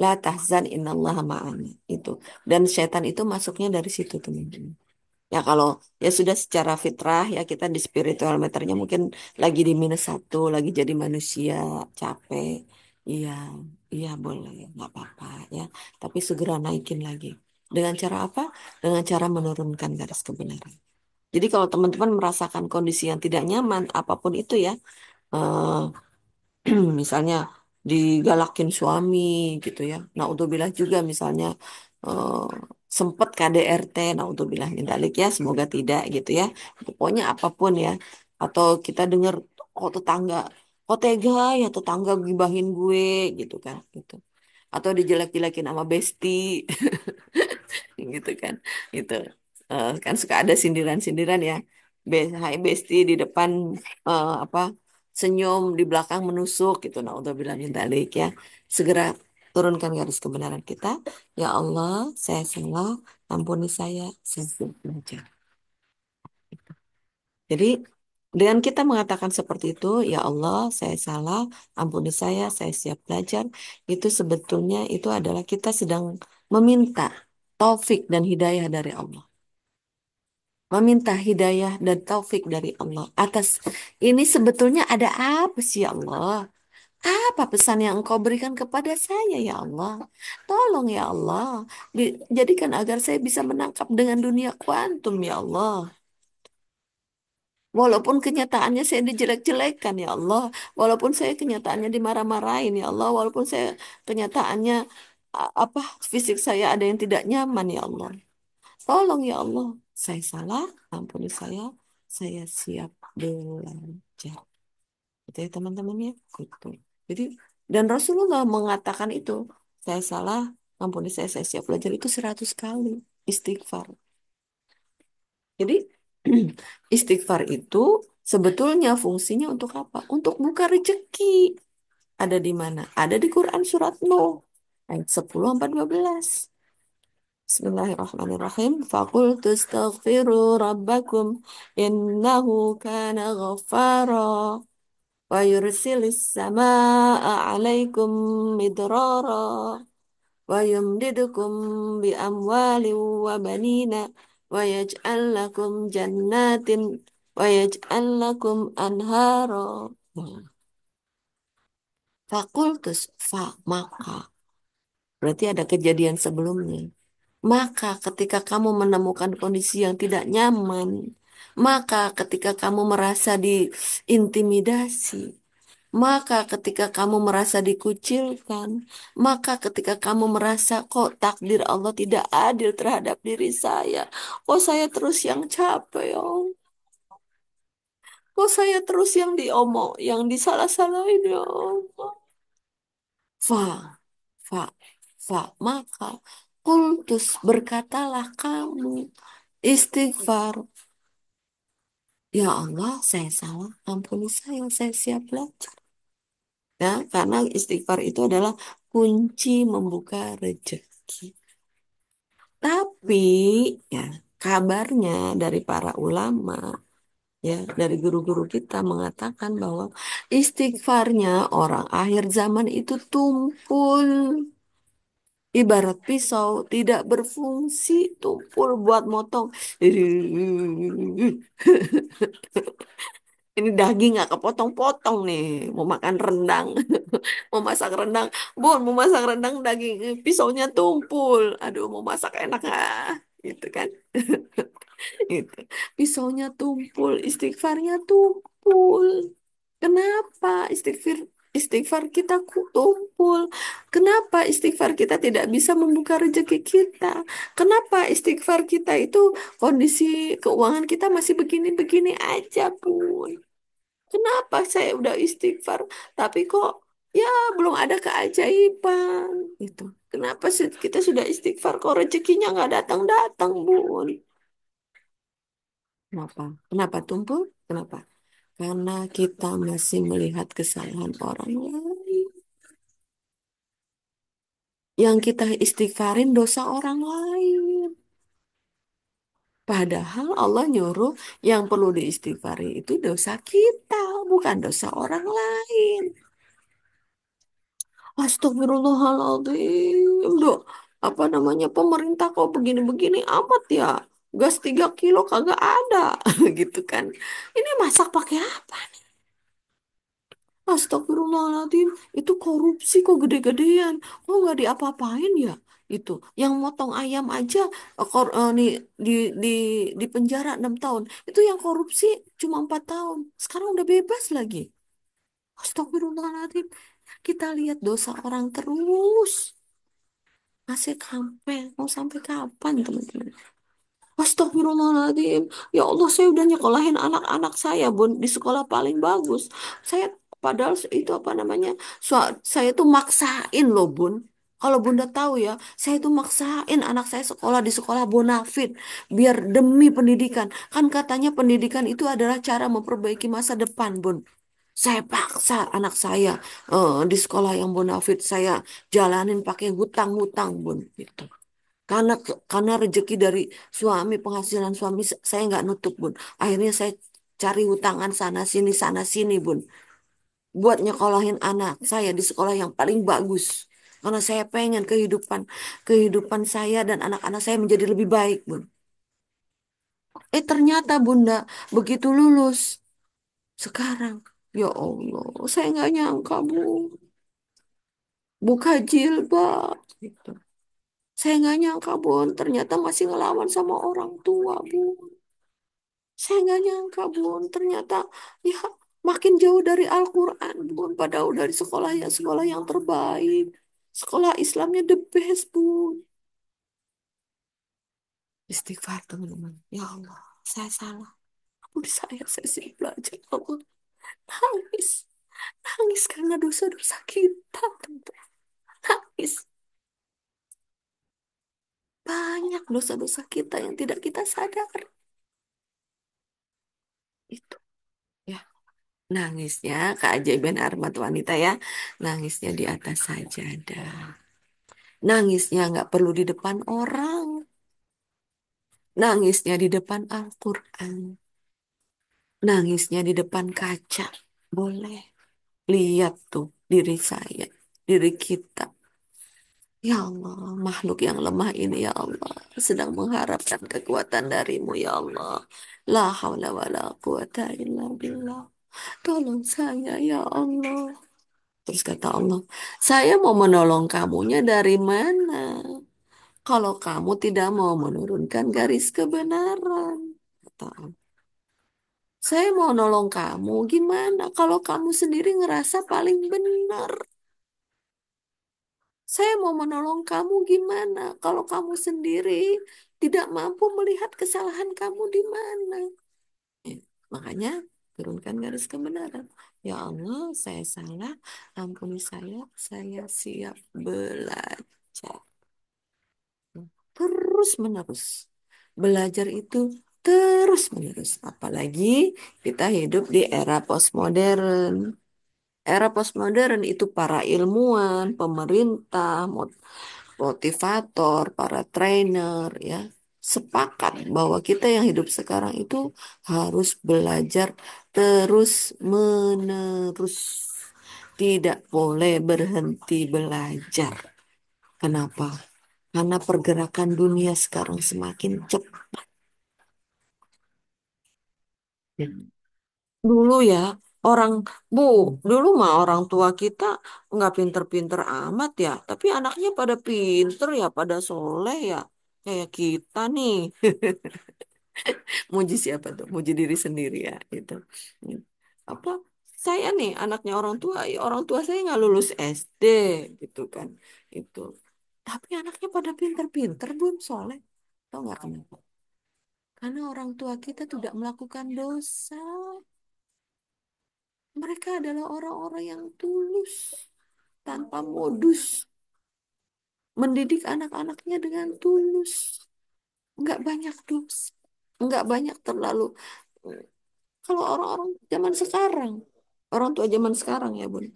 La tahzan innallaha ma'ana itu. Dan setan itu masuknya dari situ teman-teman. Ya kalau ya sudah secara fitrah ya kita di spiritual meternya mungkin lagi di -1, lagi jadi manusia, capek. Iya, iya boleh, nggak apa-apa ya. Tapi segera naikin lagi. Dengan cara apa? Dengan cara menurunkan garis kebenaran. Jadi kalau teman-teman merasakan kondisi yang tidak nyaman, apapun itu ya, eh, misalnya digalakin suami gitu ya. Naudzubillah juga misalnya eh, sempet KDRT, naudzubillah min dzalik ya, semoga tidak gitu ya. Pokoknya apapun ya. Atau kita dengar kok tetangga, kok tega ya tetangga gibahin gue gitu kan gitu. Atau dijelek-jelekin sama besti gitu kan itu. Kan suka ada sindiran-sindiran ya. Hai besti di depan apa senyum di belakang menusuk gitu. Nah, untuk bilang min dzalik ya. Segera turunkan garis kebenaran kita. Ya Allah, saya salah, ampuni saya sudah belajar. Jadi dengan kita mengatakan seperti itu, ya Allah, saya salah, ampuni saya siap belajar. Itu sebetulnya itu adalah kita sedang meminta taufik dan hidayah dari Allah. Meminta hidayah dan taufik dari Allah. Atas ini sebetulnya ada apa sih ya Allah? Apa pesan yang engkau berikan kepada saya ya Allah? Tolong ya Allah, jadikan agar saya bisa menangkap dengan dunia kuantum ya Allah. Walaupun kenyataannya saya dijelek-jelekan ya Allah, walaupun saya kenyataannya dimarah-marahin ya Allah, walaupun saya kenyataannya apa fisik saya ada yang tidak nyaman ya Allah. Tolong ya Allah, saya salah, ampuni saya siap belajar. Gitu ya teman-teman ya. Gitu. Jadi dan Rasulullah mengatakan itu, saya salah, ampuni saya siap belajar itu 100 kali istighfar. Jadi istighfar itu sebetulnya fungsinya untuk apa? Untuk buka rezeki. Ada di mana? Ada di Quran surat Nuh ayat 10 sampai 12. Bismillahirrahmanirrahim. Faqultu astaghfiru rabbakum innahu kana ghaffara wa yursilis samaa'a 'alaikum midrara wa yumdidukum bi amwalin wa banina wa yaj'al lakum jannatin wa yaj'al lakum anhara. Fakultus fa maka berarti ada kejadian sebelumnya. Maka ketika kamu menemukan kondisi yang tidak nyaman, maka ketika kamu merasa diintimidasi, maka ketika kamu merasa dikucilkan, maka ketika kamu merasa kok takdir Allah tidak adil terhadap diri saya, kok saya terus yang capek, ya Allah? Kok saya terus yang diomong, yang disalah-salahin, ya Allah? Fa, fa, fa, maka kultus berkatalah kamu istighfar. Ya Allah, saya salah, ampuni saya siap belajar. Ya, karena istighfar itu adalah kunci membuka rezeki. Tapi ya kabarnya dari para ulama ya dari guru-guru kita mengatakan bahwa istighfarnya orang akhir zaman itu tumpul. Ibarat pisau tidak berfungsi, tumpul buat motong. Ini daging nggak kepotong-potong nih. Mau makan rendang, mau masak rendang. Bun, mau masak rendang daging pisaunya tumpul. Aduh, mau masak enak nggak? Gitu kan? Gitu. Pisaunya tumpul, istighfarnya tumpul. Kenapa istighfar? istighfar kita tumpul? Kenapa istighfar kita tidak bisa membuka rezeki kita? Kenapa istighfar kita itu kondisi keuangan kita masih begini-begini aja, Bun? Kenapa saya udah istighfar, tapi kok ya belum ada keajaiban itu? Kenapa sih kita sudah istighfar kok rezekinya nggak datang-datang, Bun? Kenapa? Kenapa tumpul? Kenapa? Karena kita masih melihat kesalahan orang lain. Yang kita istighfarin dosa orang lain. Padahal Allah nyuruh yang perlu diistighfari itu dosa kita, bukan dosa orang lain. Astagfirullahaladzim, dok. Apa namanya, pemerintah kok begini-begini amat ya? Gas 3 kilo kagak ada, gitu kan. Ini masak pakai apa? Astagfirullahaladzim, itu korupsi kok gede-gedean. Kok nggak diapa-apain ya? Itu yang motong ayam aja nih di di di penjara 6 tahun. Itu yang korupsi cuma 4 tahun. Sekarang udah bebas lagi. Astagfirullahaladzim. Kita lihat dosa orang terus. Masih sampai mau sampai kapan, teman-teman? Astagfirullahaladzim. Ya Allah, saya udah nyekolahin anak-anak saya, Bun, di sekolah paling bagus. Saya padahal itu apa namanya? Saya tuh maksain loh, Bun. Kalau Bunda tahu ya, saya tuh maksain anak saya sekolah di sekolah bonafit biar demi pendidikan. Kan katanya pendidikan itu adalah cara memperbaiki masa depan, Bun. Saya paksa anak saya di sekolah yang bonafit saya jalanin pakai hutang-hutang, Bun. Gitu. Karena rezeki dari suami, penghasilan suami saya nggak nutup, Bun. Akhirnya saya cari hutangan sana sini, Bun. Buat nyekolahin anak saya di sekolah yang paling bagus. Karena saya pengen kehidupan kehidupan saya dan anak-anak saya menjadi lebih baik, Bun. Ternyata Bunda begitu lulus sekarang, ya Allah, saya nggak nyangka, Bu. Buka jilbab. Gitu. Saya nggak nyangka, Bun. Ternyata masih ngelawan sama orang tua, Bu. Saya nggak nyangka, Bun. Ternyata ya makin jauh dari Al-Quran, Bun. Padahal dari sekolah yang terbaik. Sekolah Islamnya the best, Bun. Istighfar, teman-teman. Ya Allah, saya salah. Ampuni saya sih belajar. Ya Allah, nangis. Nangis karena dosa-dosa kita, teman-teman. Nangis. Banyak dosa-dosa kita yang tidak kita sadar. Itu, ya. Nangisnya, keajaiban Armad wanita ya. Nangisnya di atas sajadah. Nangisnya nggak perlu di depan orang. Nangisnya di depan Al-Quran. Nangisnya di depan kaca. Boleh. Lihat tuh diri saya, diri kita. Ya Allah, makhluk yang lemah ini ya Allah. Sedang mengharapkan kekuatan darimu ya Allah. La haula wa la quwata illa billah. Tolong saya ya Allah. Terus kata Allah, saya mau menolong kamunya dari mana? Kalau kamu tidak mau menurunkan garis kebenaran. Kata Allah, saya mau nolong kamu gimana? Kalau kamu sendiri ngerasa paling benar. Saya mau menolong kamu gimana? Kalau kamu sendiri tidak mampu melihat kesalahan kamu di mana. Eh, Makanya turunkan garis kebenaran. Ya Allah, saya salah. Ampuni saya siap belajar. Terus menerus. Belajar itu terus menerus. Apalagi kita hidup di era postmodern. Era postmodern itu para ilmuwan, pemerintah, motivator, para trainer ya sepakat bahwa kita yang hidup sekarang itu harus belajar terus menerus. Tidak boleh berhenti belajar. Kenapa? Karena pergerakan dunia sekarang semakin cepat. Dulu ya, orang, Bu, dulu mah orang tua kita nggak pinter-pinter amat ya, tapi anaknya pada pinter ya, pada soleh ya, kayak kita nih. Muji siapa tuh? Muji diri sendiri ya, itu. Apa? Saya nih anaknya orang tua, ya orang tua saya nggak lulus SD gitu kan. Itu. Tapi anaknya pada pinter-pinter, belum soleh. Tahu nggak kenapa? Karena orang tua kita tidak melakukan dosa. Mereka adalah orang-orang yang tulus, tanpa modus, mendidik anak-anaknya dengan tulus. Nggak banyak dosa, nggak banyak terlalu. Kalau orang-orang zaman sekarang, orang tua zaman sekarang ya Bun,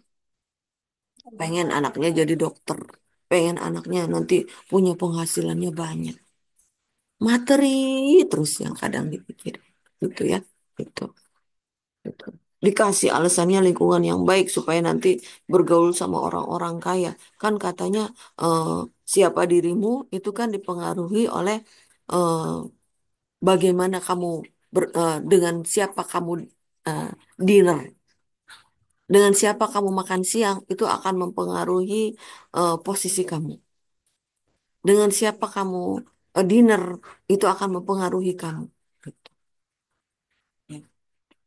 pengen anaknya jadi dokter, pengen anaknya nanti punya penghasilannya banyak. Materi terus yang kadang dipikir, gitu ya, itu. Gitu. Dikasih alasannya lingkungan yang baik supaya nanti bergaul sama orang-orang kaya. Kan katanya eh, siapa dirimu itu kan dipengaruhi oleh eh, bagaimana kamu dengan siapa kamu eh, dinner, dengan siapa kamu makan siang itu akan mempengaruhi posisi kamu. Dengan siapa kamu dinner itu akan mempengaruhi kamu. Gitu.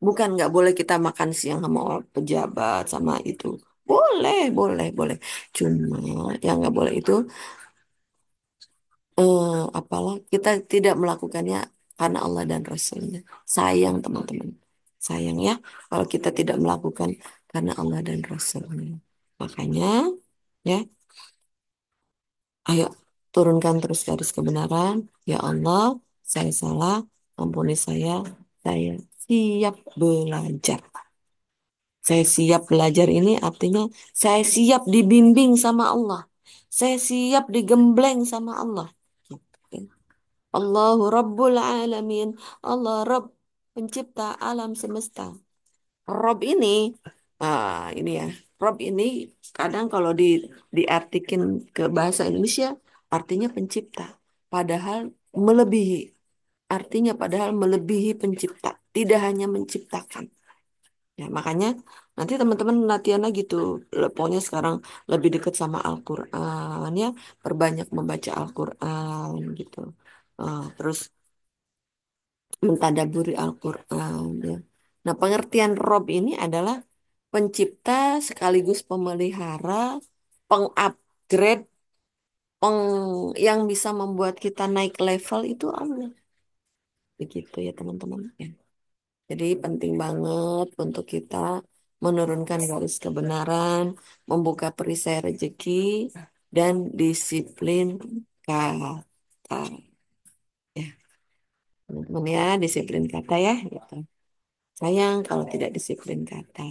Bukan nggak boleh kita makan siang sama orang pejabat sama itu. Boleh, boleh, boleh. Cuma yang nggak boleh itu apalah kita tidak melakukannya karena Allah dan Rasulnya. Sayang teman-teman. Sayang ya kalau kita tidak melakukan karena Allah dan Rasulnya. Makanya ya, ayo turunkan terus garis kebenaran. Ya Allah, saya salah, ampuni saya siap belajar. Saya siap belajar ini artinya saya siap dibimbing sama Allah. Saya siap digembleng sama Allah. Gitu. Allahu Rabbul Alamin. Allah Rabb, pencipta alam semesta. Rob ini, ini ya, Rob ini kadang kalau diartikin ke bahasa Indonesia artinya pencipta. Padahal melebihi, artinya padahal melebihi pencipta. Tidak hanya menciptakan. Ya, makanya nanti teman-teman latihannya gitu. Pokoknya sekarang lebih dekat sama Al-Quran ya. Perbanyak membaca Al-Quran gitu. Terus mentadaburi Al-Quran ya. Nah, pengertian Rob ini adalah pencipta sekaligus pemelihara, pengupgrade, yang bisa membuat kita naik level itu Allah. Begitu ya teman-teman. Ya. Jadi penting banget untuk kita menurunkan garis kebenaran, membuka perisai rezeki, dan disiplin kata. Ya, teman-teman ya, disiplin kata ya. Gitu. Sayang kalau tidak disiplin kata.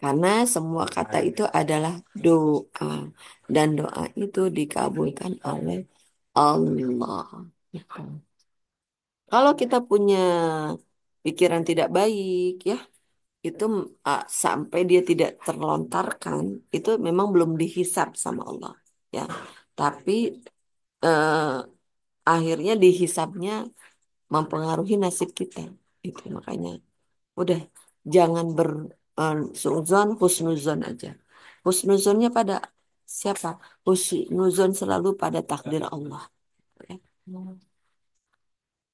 Karena semua kata itu adalah doa. Dan doa itu dikabulkan oleh Allah. Gitu. Kalau kita punya pikiran tidak baik, ya, itu sampai dia tidak terlontarkan, itu memang belum dihisap sama Allah. Ya, tapi eh, akhirnya dihisapnya mempengaruhi nasib kita. Itu makanya. Udah, jangan suudzon, husnuzon aja. Husnuzonnya pada siapa? Husnuzon selalu pada takdir Allah. Ya.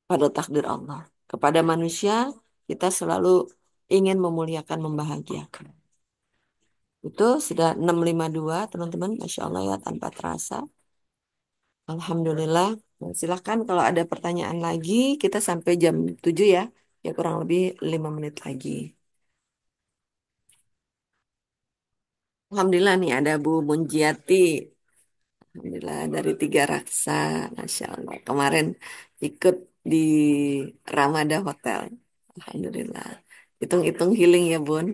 Pada takdir Allah. Kepada manusia, kita selalu ingin memuliakan, membahagiakan. Itu sudah 652, teman-teman. Masya Allah ya, tanpa terasa. Alhamdulillah. Nah, silahkan kalau ada pertanyaan lagi, kita sampai jam 7 ya. Ya kurang lebih 5 menit lagi. Alhamdulillah nih ada Bu Munjiati. Alhamdulillah dari Tiga Raksa. Masya Allah. Kemarin ikut di Ramada Hotel. Alhamdulillah. Hitung-hitung healing ya Bun.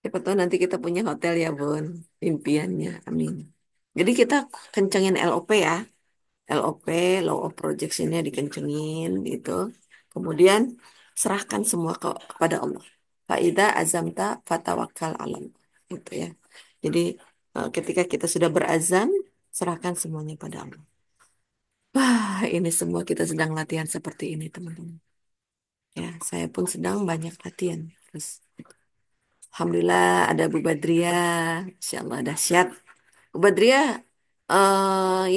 Siapa tahu nanti kita punya hotel ya Bun. Impiannya. Amin. Jadi kita kencengin LOP ya. LOP, Law of Projection-nya dikencengin gitu. Kemudian serahkan semua kepada Allah. Faida azamta fatawakal alam. Gitu ya. Jadi ketika kita sudah berazam, serahkan semuanya pada Allah. Wah, ini semua kita sedang latihan seperti ini, teman-teman. Ya, saya pun sedang banyak latihan. Terus, Alhamdulillah ada Bu Badriah. Insya Allah dahsyat. Bu Badriah,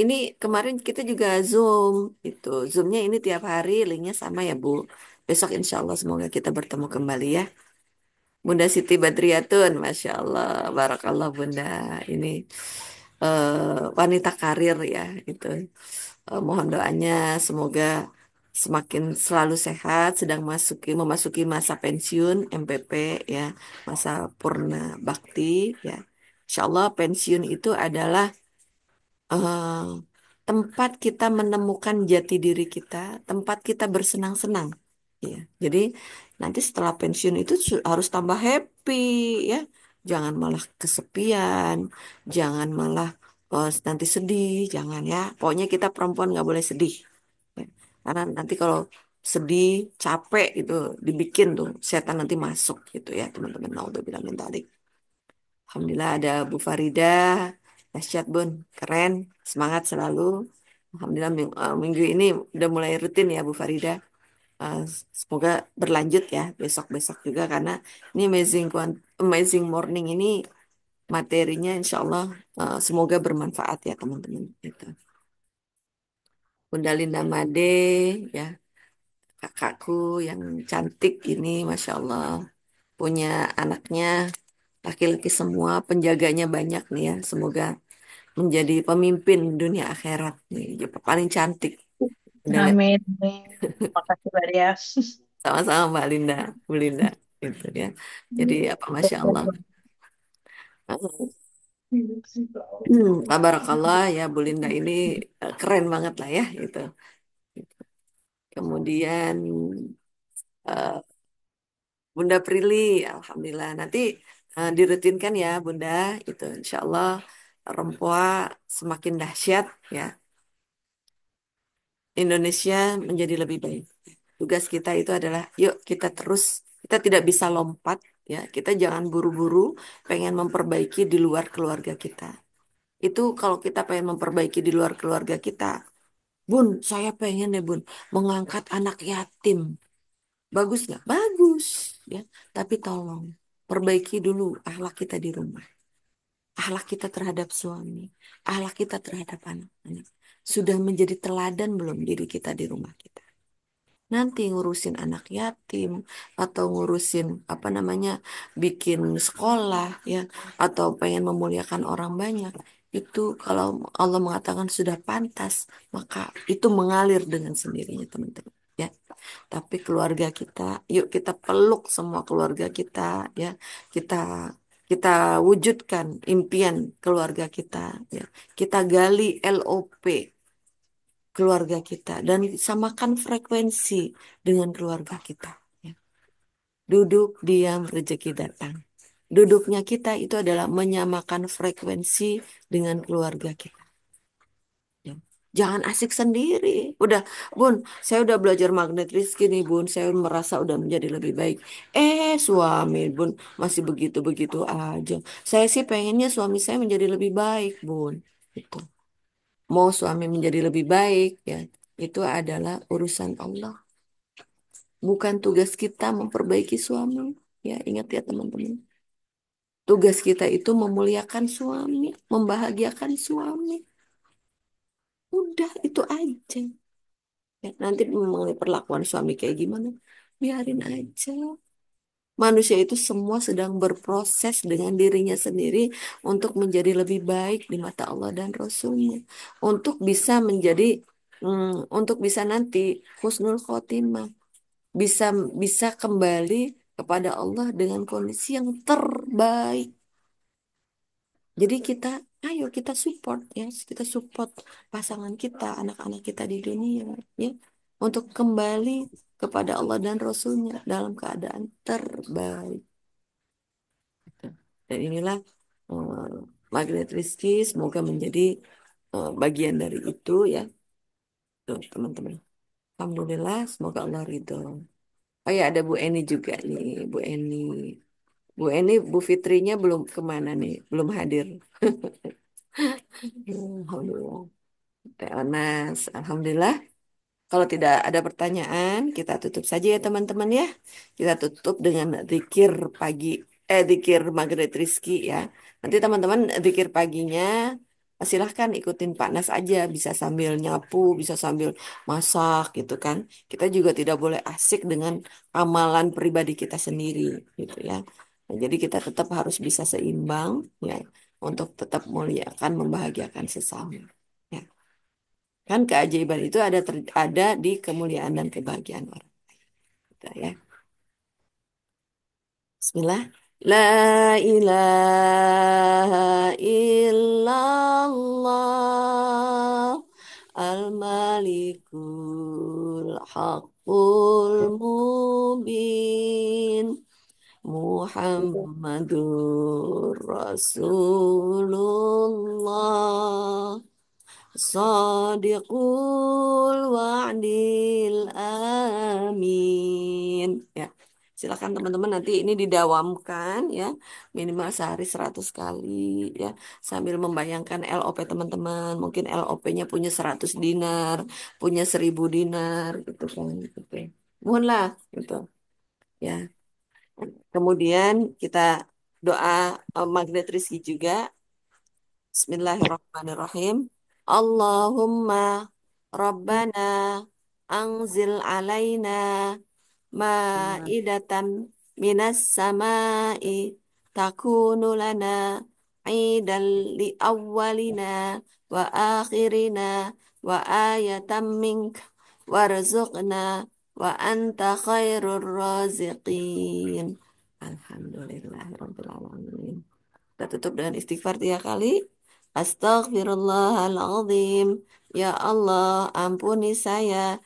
ini kemarin kita juga Zoom. Itu Zoomnya ini tiap hari, linknya sama ya Bu. Besok insya Allah semoga kita bertemu kembali ya. Bunda Siti Badriatun, Masya Allah, Barakallah Bunda. Ini wanita karir ya, itu. Mohon doanya semoga semakin selalu sehat, sedang memasuki masa pensiun MPP ya, masa purna bakti ya. Insya Allah pensiun itu adalah eh, tempat kita menemukan jati diri kita, tempat kita bersenang-senang. Ya. Jadi nanti setelah pensiun itu harus tambah happy ya. Jangan malah kesepian, jangan malah nanti sedih, jangan ya. Pokoknya kita perempuan nggak boleh sedih. Ya. Karena nanti kalau sedih, capek itu dibikin tuh setan nanti masuk gitu ya teman-teman. Naudzubillah min dzalik. Alhamdulillah ada Bu Farida. Dahsyat Bun, keren, semangat selalu. Alhamdulillah minggu ini udah mulai rutin ya Bu Farida. Eh, Semoga berlanjut ya besok-besok juga karena ini amazing morning ini materinya insya Allah semoga bermanfaat ya teman-teman. Gitu. Bunda Linda Made ya kakakku yang cantik ini Masya Allah punya anaknya laki-laki semua penjaganya banyak nih ya semoga menjadi pemimpin dunia akhirat nih paling cantik udah lihat Amin. Amin. Makasih Mbak Dea. sama-sama Mbak Linda Bu Linda gitu ya jadi apa Masya Allah Tabarakallah ya Bu Linda ini keren banget lah ya gitu kemudian eh, Bunda Prilly Alhamdulillah nanti dirutinkan ya Bunda itu Insya Allah Rempoa semakin dahsyat ya Indonesia menjadi lebih baik. Tugas kita itu adalah, yuk kita tidak bisa lompat, ya. Kita jangan buru-buru pengen memperbaiki di luar keluarga kita. Itu kalau kita pengen memperbaiki di luar keluarga kita, Bun, saya pengen deh Bun, mengangkat anak yatim. Bagus nggak? Bagus, ya. Tapi tolong perbaiki dulu akhlak kita di rumah. Akhlak kita terhadap suami, akhlak kita terhadap anak-anak. Sudah menjadi teladan belum diri kita di rumah kita? Nanti ngurusin anak yatim atau ngurusin apa namanya bikin sekolah ya atau pengen memuliakan orang banyak itu kalau Allah mengatakan sudah pantas maka itu mengalir dengan sendirinya teman-teman ya tapi keluarga kita yuk kita peluk semua keluarga kita ya kita kita wujudkan impian keluarga kita ya kita gali LOP keluarga kita dan samakan frekuensi dengan keluarga kita. Ya. Duduk, diam, rezeki datang. Duduknya kita itu adalah menyamakan frekuensi dengan keluarga kita. Ya. Jangan asik sendiri. Udah, Bun, saya udah belajar magnet rezeki nih, Bun. Saya merasa udah menjadi lebih baik. Suami, Bun, masih begitu-begitu aja. Saya sih pengennya suami saya menjadi lebih baik, Bun. Itu. Mau suami menjadi lebih baik, ya, itu adalah urusan Allah. Bukan tugas kita memperbaiki suami. Ya, ingat ya teman-teman. Tugas kita itu memuliakan suami, membahagiakan suami. Udah, itu aja. Ya, nanti mengenai perlakuan suami kayak gimana, biarin aja. Manusia itu semua sedang berproses dengan dirinya sendiri untuk menjadi lebih baik di mata Allah dan Rasulnya. Untuk bisa menjadi, untuk bisa nanti husnul khotimah. bisa bisa kembali kepada Allah dengan kondisi yang terbaik. Jadi ayo kita support ya, kita support pasangan kita, anak-anak kita di dunia ya, untuk kembali kepada Allah dan Rasulnya dalam keadaan terbaik. Dan inilah eh, magnet rezeki semoga menjadi bagian dari itu ya, tuh teman-teman. Alhamdulillah, semoga Allah ridho. Oh ya, ada Bu Eni juga nih, Bu Eni. Bu Eni, Bu Fitrinya belum kemana nih? Belum hadir. Alhamdulillah. Teh Onas, Alhamdulillah. Kalau tidak ada pertanyaan, kita tutup saja ya teman-teman ya. Kita tutup dengan zikir zikir maghrib Rizki ya. Nanti teman-teman zikir paginya silahkan ikutin Pak Nas aja, bisa sambil nyapu, bisa sambil masak gitu kan. Kita juga tidak boleh asik dengan amalan pribadi kita sendiri gitu ya. Nah, jadi kita tetap harus bisa seimbang ya untuk tetap muliakan, membahagiakan sesama. Ya. Kan keajaiban itu ada di kemuliaan dan kebahagiaan orang. Gitu ya. Bismillah. La ilaha illallah al-malikul haqqul mubin Muhammadur Rasulullah Sadiqul wa'dil amin. Ya, silakan teman-teman nanti ini didawamkan ya minimal sehari 100 kali ya sambil membayangkan LOP teman-teman. Mungkin LOP-nya punya 100 dinar, punya 1000 dinar gitu kan gitu. Mohonlah gitu ya. Kemudian kita doa Magnet Rizki juga. Bismillahirrahmanirrahim. Allahumma Rabbana anzil alaina ma'idatan minas samai takunu lana idan li awwalina wa akhirina wa ayatan mink warzuqna wa anta khairur raziqin. Alhamdulillahirrahmanirrahim. Kita tutup dengan istighfar 3 kali. Astaghfirullahaladzim. Ya Allah, ampuni saya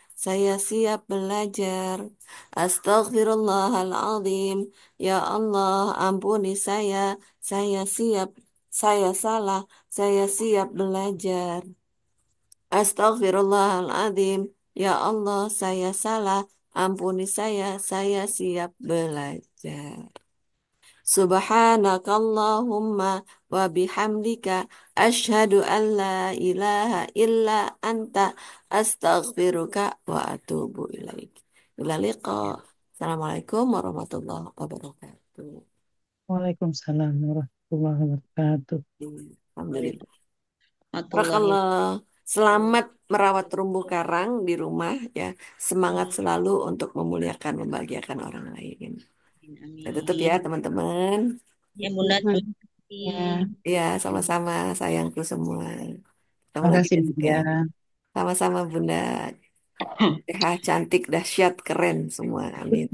siap belajar. Astaghfirullahaladzim. Ya Allah, ampuni saya siap, saya salah, saya siap belajar. Astaghfirullahaladzim. Ya Allah, saya salah, ampuni saya siap belajar. Subhanakallahumma wa bihamdika asyhadu an la ilaha illa anta astaghfiruka wa atubu ilaik. Ila liqa. Assalamualaikum warahmatullahi wabarakatuh. Waalaikumsalam warahmatullahi wabarakatuh. Alhamdulillah. Warahmatullahi Barakallah. Selamat merawat terumbu karang di rumah ya. Semangat selalu untuk memuliakan, membahagiakan orang lain. wabarakatuh. Kita tutup ya Amin. teman-teman. Ya, Bunda, terima Ya, kasih. Ya, sama-sama sayangku semua. Ketemu lagi makasih besok ya. ya. Sama-sama Bunda. Sehat, cantik, dahsyat, keren semua. Amin.